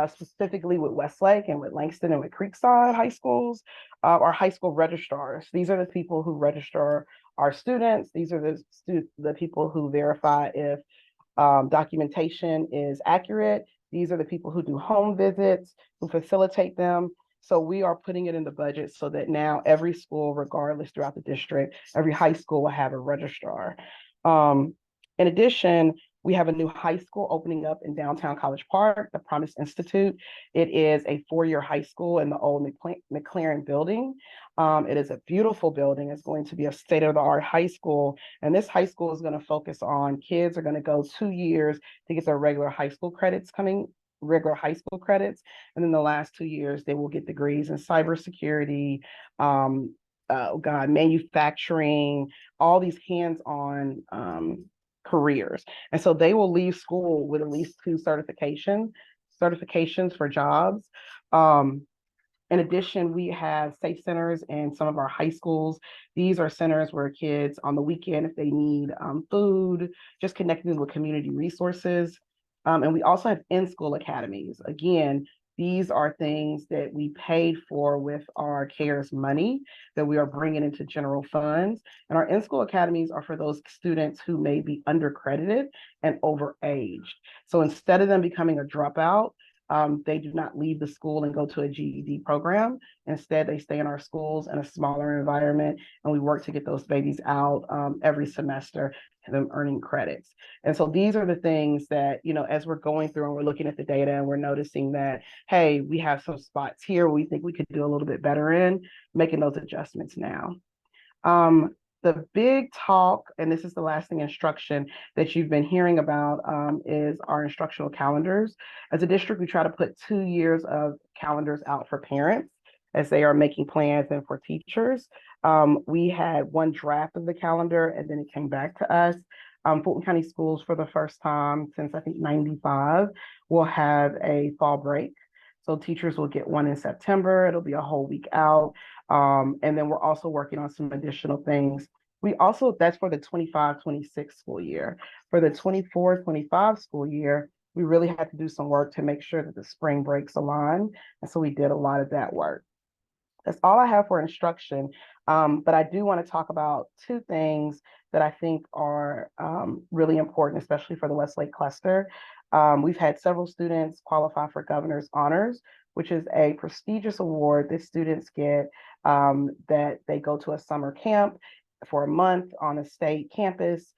specifically with Westlake and with Langston and with Creekside high schools, our high school registrars. These are the people who register our students. These are the people who verify if documentation is accurate. These are the people who do home visits, who facilitate them. So we are putting it in the budget so that now every school, regardless throughout the district, every high school will have a registrar. In addition, we have a new high school opening up in downtown College Park, the Promise Institute. It is a 4-year high school in the old McLaren building. It is a beautiful building. It's going to be a state-of-the-art high school. And this high school is going to focus on kids are going to go 2 years to get their regular high school credits. And then the last 2 years, they will get degrees in cybersecurity, manufacturing, all these hands-on careers. And so they will leave school with at least 2 certifications for jobs. In addition, we have safe centers in some of our high schools. These are centers where kids on the weekend, if they need food, just connecting them with community resources. And we also have in-school academies. Again, these are things that we paid for with our CARES money that we are bringing into general funds. And our in-school academies are for those students who may be undercredited and overaged. So instead of them becoming a dropout, they do not leave the school and go to a GED program. Instead, they stay in our schools in a smaller environment, and we work to get those babies out every semester and them earning credits. And so these are the things that, as we're going through and we're looking at the data and we're noticing that, hey, we have some spots here we think we could do a little bit better in, making those adjustments now. The big talk, and this is the lasting instruction that you've been hearing about, is our instructional calendars. As a district, we try to put 2 years of calendars out for parents as they are making plans and for teachers. We had one draft of the calendar and then it came back to us. Fulton County Schools, for the first time since I think 95, will have a fall break. So teachers will get one in September. It'll be a whole week out. And then we're also working on some additional things. That's for the 25-26 school year. For the 24-25 school year, we really had to do some work to make sure that the spring breaks align. And so we did a lot of that work. That's all I have for instruction. But I do want to talk about 2 things that I think are really important, especially for the Westlake cluster. We've had several students qualify for Governor's Honors, which is a prestigious award that students get that they go to a summer camp for a month on a state campus,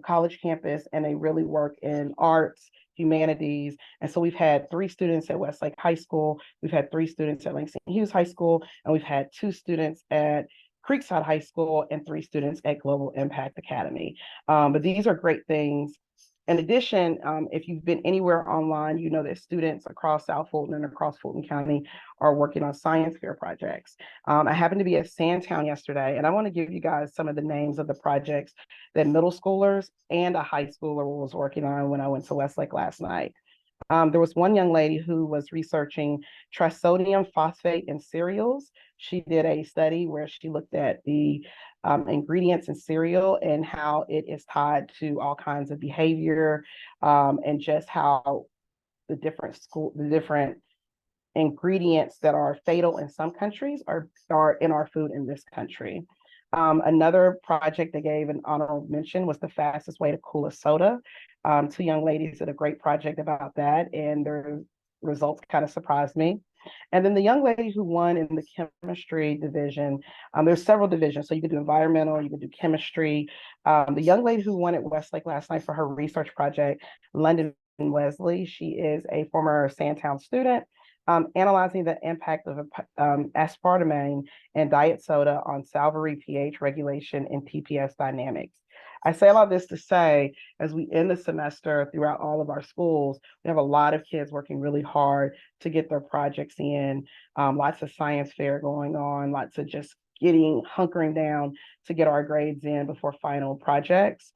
college campus, and they really work in arts, humanities. And so we've had 3 students at Westlake High School, we've had 3 students at Langston Hughes High School, and we've had 2 students at Creekside High School and 3 students at Global Impact Academy. But these are great things. In addition, if you've been anywhere online, you know that students across South Fulton and across Fulton County are working on science fair projects. I happened to be at Sandtown yesterday, and I want to give you guys some of the names of the projects that middle schoolers and a high schooler was working on when I went to Westlake last night. There was one young lady who was researching trisodium phosphate in cereals. She did a study where she looked at the ingredients in cereal and how it is tied to all kinds of behavior, and just how the different ingredients that are fatal in some countries are in our food in this country. Another project they gave an honorable mention was the fastest way to cool a soda. Two young ladies did a great project about that, and their results kind of surprised me. And then the young lady who won in the chemistry division, there's several divisions. So you could do environmental, you could do chemistry. The young lady who won at Westlake last night for her research project, London Wesley, she is a former Sandtown student, analyzing the impact of aspartame and diet soda on salivary pH regulation and TPS dynamics. I say all this to say, as we end the semester throughout all of our schools, we have a lot of kids working really hard to get their projects in, lots of science fair going on, lots of just hunkering down to get our grades in before final projects.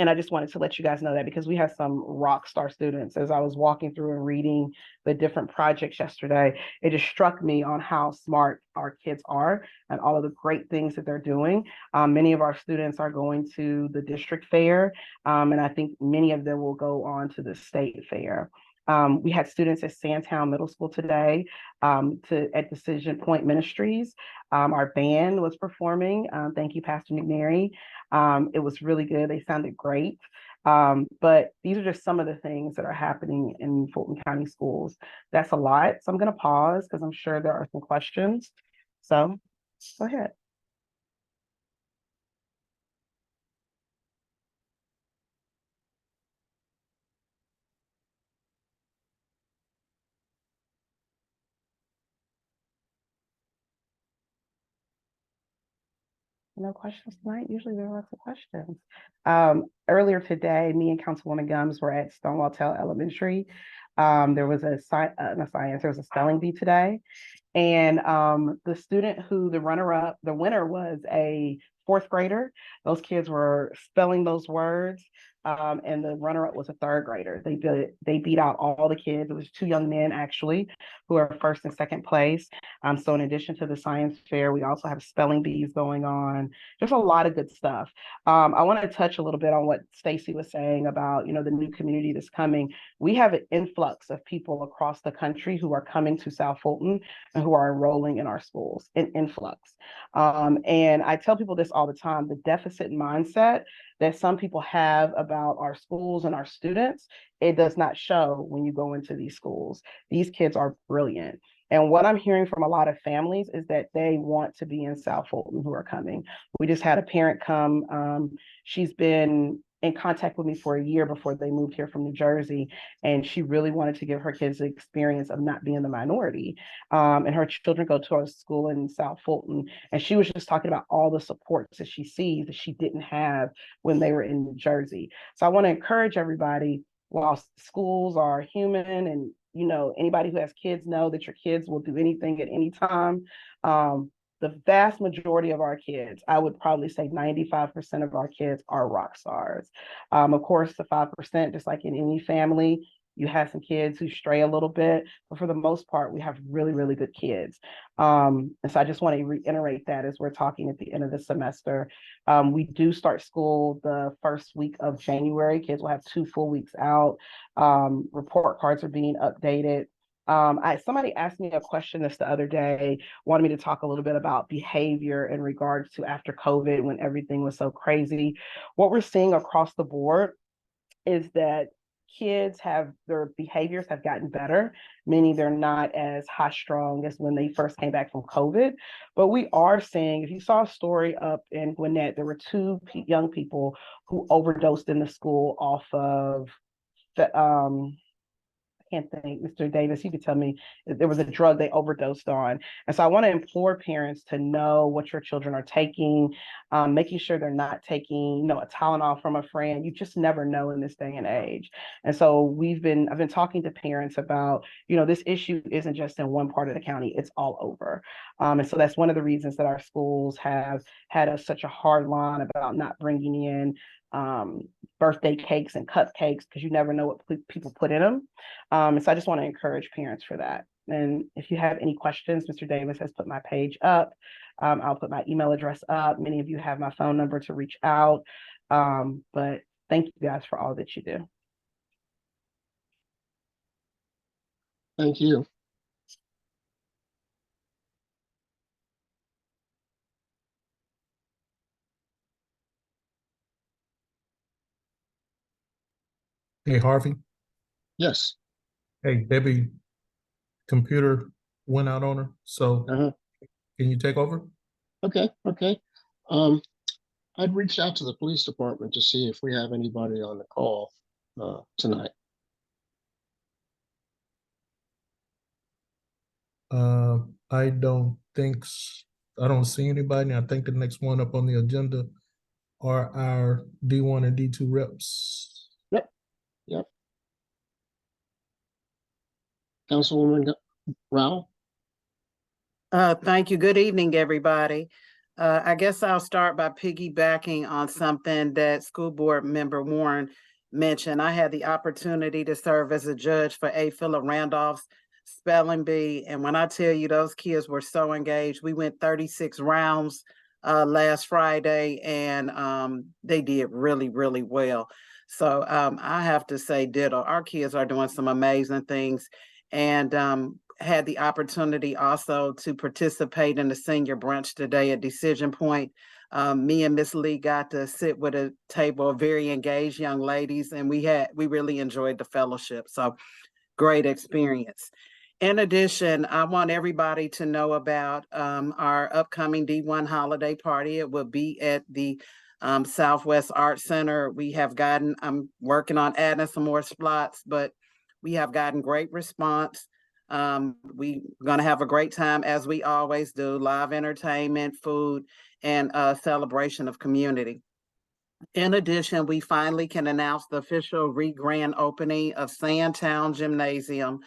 And I just wanted to let you guys know that because we have some rock star students. As I was walking through and reading the different projects yesterday, it just struck me on how smart our kids are and all of the great things that they're doing. Many of our students are going to the district fair, and I think many of them will go on to the state fair. We had students at Sandtown Middle School today at Decision Point Ministries. Our band was performing. Thank you, Pastor McNary. It was really good. They sounded great. But these are just some of the things that are happening in Fulton County schools. That's a lot. So I'm going to pause because I'm sure there are some questions. So go ahead. No questions tonight? Usually there are lots of questions. Earlier today, me and Councilwoman Gums were at Stonewall Tell Elementary. There was a there was a spelling bee today. And the student who the winner was a fourth grader. Those kids were spelling those words. And the runner-up was a third grader. They beat out all the kids. It was two young men actually who are first and second place. So in addition to the science fair, we also have spelling bees going on. There's a lot of good stuff. I want to touch a little bit on what Stacy was saying about, the new community that's coming. We have an influx of people across the country who are coming to South Fulton and who are enrolling in our schools, an influx. And I tell people this all the time, the deficit mindset that some people have about our schools and our students, it does not show when you go into these schools. These kids are brilliant. And what I'm hearing from a lot of families is that they want to be in South Fulton who are coming. We just had a parent come. She's been in contact with me for a year before they moved here from New Jersey. And she really wanted to give her kids the experience of not being the minority. And her children go to a school in South Fulton. And she was just talking about all the supports that she sees that she didn't have when they were in New Jersey. So I want to encourage everybody, while schools are human and anybody who has kids know that your kids will do anything at any time. The vast majority of our kids, I would probably say 95% of our kids are rock stars. Of course, the 5%, just like in any family, you have some kids who stray a little bit, but for the most part, we have really, really good kids. And so I just want to reiterate that as we're talking at the end of the semester. We do start school the first week of January. Kids will have 2 full weeks out. Report cards are being updated. Somebody asked me a question this the other day, wanted me to talk a little bit about behavior in regards to after COVID when everything was so crazy. What we're seeing across the board is that their behaviors have gotten better, meaning they're not as high strung as when they first came back from COVID. But we are seeing, if you saw a story up in Gwinnett, there were 2 young people who overdosed in the school off of the can't think, Mr. Davis, you could tell me, there was a drug they overdosed on. And so I want to implore parents to know what your children are taking, making sure they're not taking, a Tylenol from a friend. You just never know in this day and age. And so I've been talking to parents about, this issue isn't just in one part of the county, it's all over. And so that's one of the reasons that our schools have had such a hard line about not bringing in birthday cakes and cupcakes, because you never know what people put in them. And so I just want to encourage parents for that. And if you have any questions, Mr. Davis has put my page up. I'll put my email address up. Many of you have my phone number to reach out. But thank you guys for all that you do. Thank you. Hey, Harvey. Yes. Hey, Debbie, computer went out on her, so Uh-huh. can you take over? Okay. I'd reach out to the police department to see if we have anybody on the call tonight. I don't think, I don't see anybody. I think the next one up on the agenda are our D1 and D2 reps. Yep. Councilwoman Rao? Thank you. Good evening, everybody. I guess I'll start by piggybacking on something that School Board Member Warren mentioned. I had the opportunity to serve as a judge for A. Philip Randolph's spelling bee, and when I tell you those kids were so engaged, we went 36 rounds last Friday, and they did really, really well. So I have to say ditto. Our kids are doing some amazing things, and had the opportunity also to participate in the senior brunch today at Decision Point. Me and Miss Lee got to sit with a table of very engaged young ladies, and we really enjoyed the fellowship. So great experience. In addition, I want everybody to know about our upcoming D1 holiday party. It will be at the Southwest Art Center. I'm working on adding some more slots, but we have gotten great response. We're going to have a great time, as we always do: live entertainment, food, and a celebration of community. In addition, we finally can announce the official re-grand opening of Sandtown Gymnasium,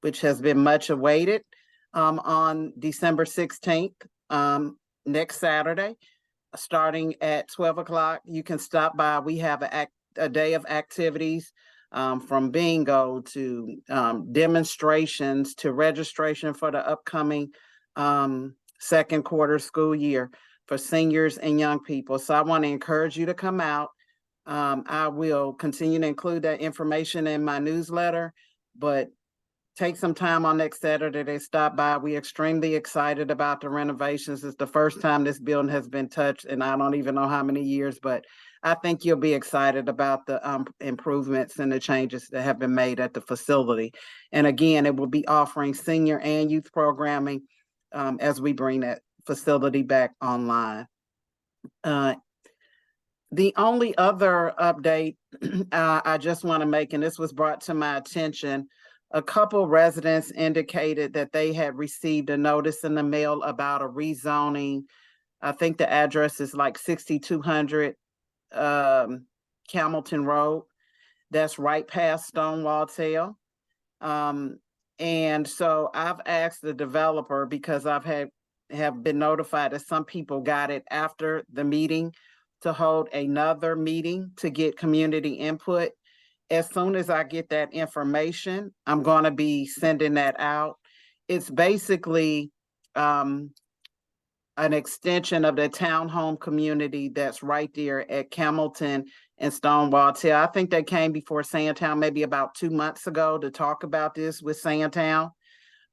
which has been much awaited, on December 16th, next Saturday, starting at 12 o'clock. You can stop by. We have a day of activities, from bingo to demonstrations to registration for the upcoming second quarter school year for seniors and young people. So I want to encourage you to come out. I will continue to include that information in my newsletter, but take some time on next Saturday to stop by. We're extremely excited about the renovations. It's the first time this building has been touched, and I don't even know how many years, but I think you'll be excited about the improvements and the changes that have been made at the facility. And again, it will be offering senior and youth programming as we bring that facility back online. The only other update I just want to make, and this was brought to my attention, a couple residents indicated that they had received a notice in the mail about a rezoning. I think the address is like 6200 Camilton Road. That's right past Stonewall Tail. And so I've asked the developer, because have been notified that some people got it after the meeting, to hold another meeting to get community input. As soon as I get that information, I'm going to be sending that out. It's basically an extension of the townhome community that's right there at Camilton and Stonewall Tail. I think they came before Sandtown maybe about 2 months ago to talk about this with Sandtown,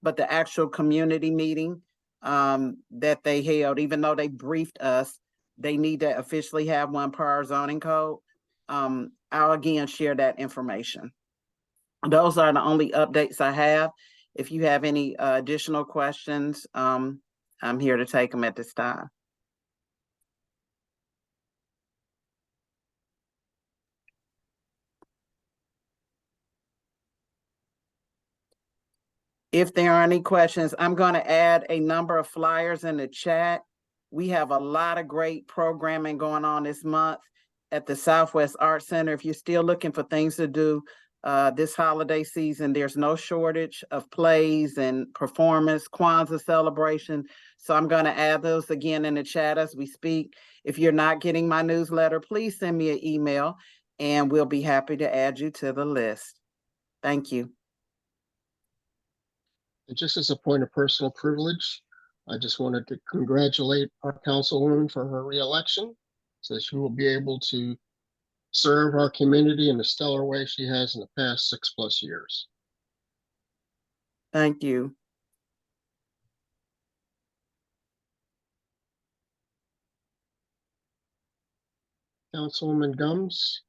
but the actual community meeting that they held, even though they briefed us, they need to officially have one per our zoning code. I'll again share that information. Those are the only updates I have. If you have any additional questions, I'm here to take them at this time. If there are any questions, I'm going to add a number of flyers in the chat. We have a lot of great programming going on this month at the Southwest Art Center. If you're still looking for things to do this holiday season, there's no shortage of plays and performance, Kwanzaa celebration. So I'm going to add those again in the chat as we speak. If you're not getting my newsletter, please send me an email and we'll be happy to add you to the list. Thank you. And just as a point of personal privilege, I just wanted to congratulate our councilwoman for her reelection, so she will be able to serve our community in the stellar way she has in the past 6+ years. Thank you. Councilwoman Gums.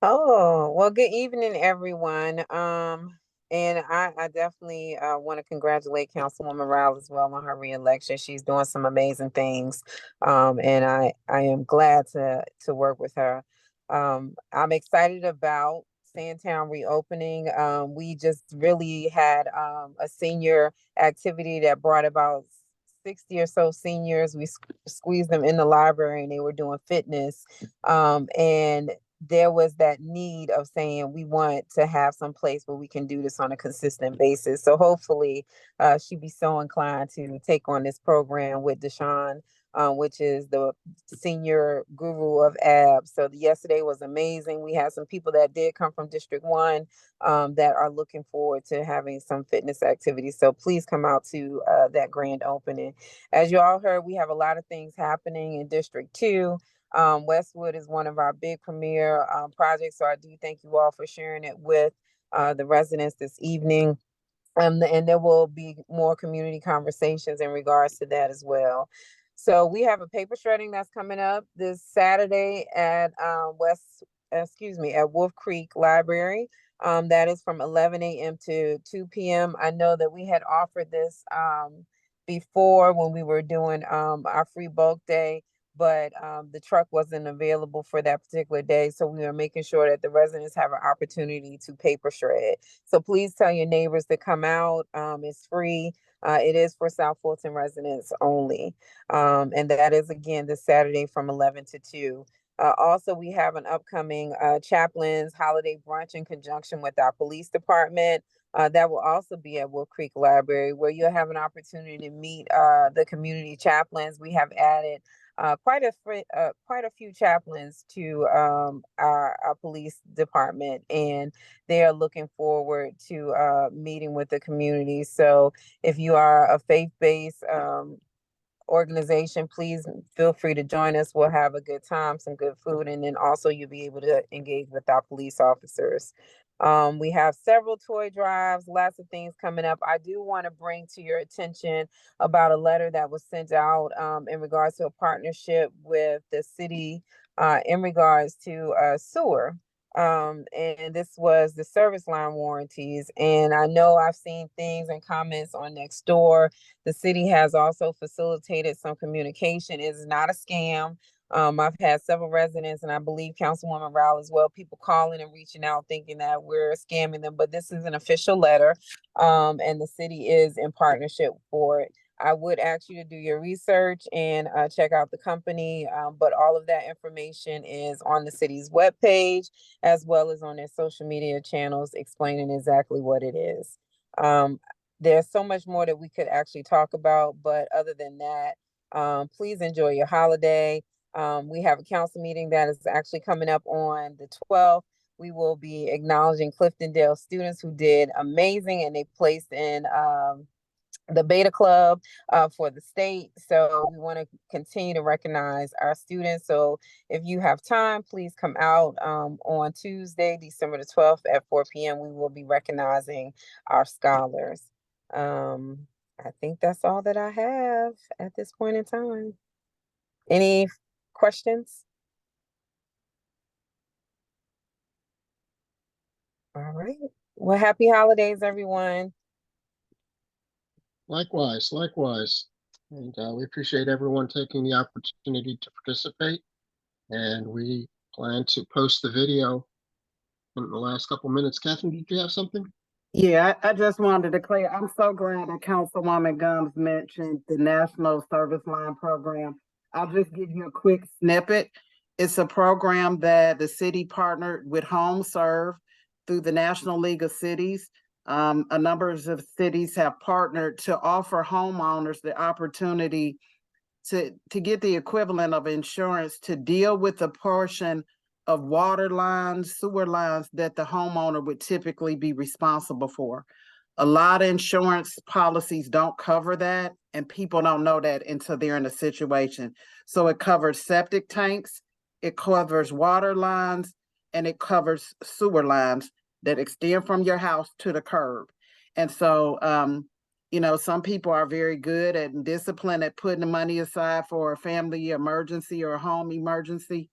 Oh, well, good evening, everyone. And I definitely want to congratulate Councilwoman Rowell as well on her reelection. She's doing some amazing things. And I am glad to work with her. I'm excited about Sandtown reopening. We just really had a senior activity that brought about 60 or so seniors. We squeezed them in the library and they were doing fitness. And there was that need of saying we want to have some place where we can do this on a consistent basis. So hopefully she'd be so inclined to take on this program with Deshaun, which is the senior guru of abs. So yesterday was amazing. We had some people that did come from District 1 that are looking forward to having some fitness activities. So please come out to that grand opening. As you all heard, we have a lot of things happening in District 2. Westwood is one of our big premier projects. So I do thank you all for sharing it with the residents this evening. And there will be more community conversations in regards to that as well. So we have a paper shredding that's coming up this Saturday at at Wolf Creek Library. That is from 11 a.m. to 2 p.m. I know that we had offered this before when we were doing our free bulk day, but the truck wasn't available for that particular day. So we are making sure that the residents have an opportunity to paper shred. So please tell your neighbors to come out. It's free. It is for South Fulton residents only. And that is again this Saturday from 11 to 2. Also, we have an upcoming chaplain's holiday brunch in conjunction with our police department. That will also be at Wolf Creek Library, where you'll have an opportunity to meet the community chaplains. We have added quite a few chaplains to our police department, and they are looking forward to meeting with the community. So if you are a faith-based organization, please feel free to join us. We'll have a good time, some good food, and then also you'll be able to engage with our police officers. We have several toy drives, lots of things coming up. I do want to bring to your attention about a letter that was sent out in regards to a partnership with the city in regards to sewer. And this was the service line warranties. And I know I've seen things and comments on Nextdoor. The city has also facilitated some communication. It is not a scam. I've had several residents, and I believe Councilwoman Rowell as well, people calling and reaching out thinking that we're scamming them, but this is an official letter, and the city is in partnership for it. I would ask you to do your research and check out the company, but all of that information is on the city's webpage as well as on their social media channels explaining exactly what it is. There's so much more that we could actually talk about, but other than that, please enjoy your holiday. We have a council meeting that is actually coming up on the 12th. We will be acknowledging Cliftondale students who did amazing and they placed in the Beta Club for the state. So we want to continue to recognize our students. So if you have time, please come out on Tuesday, December the 12th at 4 p.m. We will be recognizing our scholars. I think that's all that I have at this point in time. Any questions? All right. Well, happy holidays, everyone. Likewise, likewise. And we appreciate everyone taking the opportunity to participate. And we plan to post the video in the last couple minutes. Catherine, did you have something? Yeah, I just wanted to declare, I'm so glad that Councilwoman Gumbs mentioned the National Service Line Program. I'll just give you a quick snippet. It's a program that the city partnered with HomeServe through the National League of Cities. A number of cities have partnered to offer homeowners the opportunity to get the equivalent of insurance to deal with the portion of water lines, sewer lines that the homeowner would typically be responsible for. A lot of insurance policies don't cover that, and people don't know that until they're in a situation. So it covers septic tanks, it covers water lines, and it covers sewer lines that extend from your house to the curb. And so, you know, some people are very good and disciplined at putting the money aside for a family emergency or a home emergency.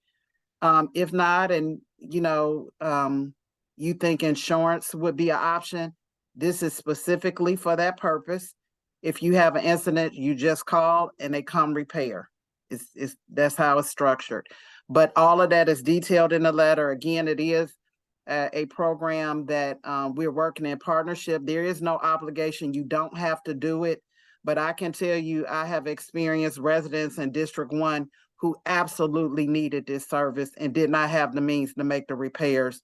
If not, and you think insurance would be an option, this is specifically for that purpose. If you have an incident, you just call and they come repair. That's how it's structured. But all of that is detailed in the letter. Again, it is a program that we're working in partnership. There is no obligation. You don't have to do it. But I can tell you, I have experienced residents in District 1 who absolutely needed this service and did not have the means to make the repairs,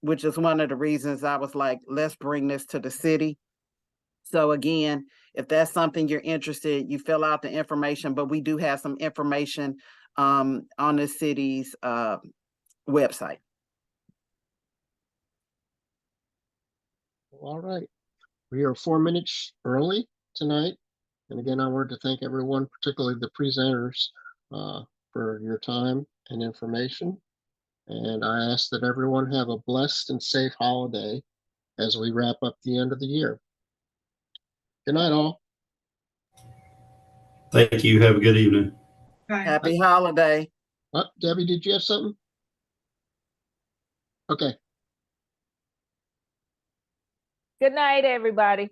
which is one of the reasons I was like, let's bring this to the city. So again, if that's something you're interested, you fill out the information, but we do have some information on the city's website. All right. We are 4 minutes early tonight. And again, I wanted to thank everyone, particularly the presenters, for your time and information. And I ask that everyone have a blessed and safe holiday as we wrap up the end of the year. Good night, all. Thank you. Have a good evening. Happy holiday. Debbie, did you have something? Okay. Good night, everybody.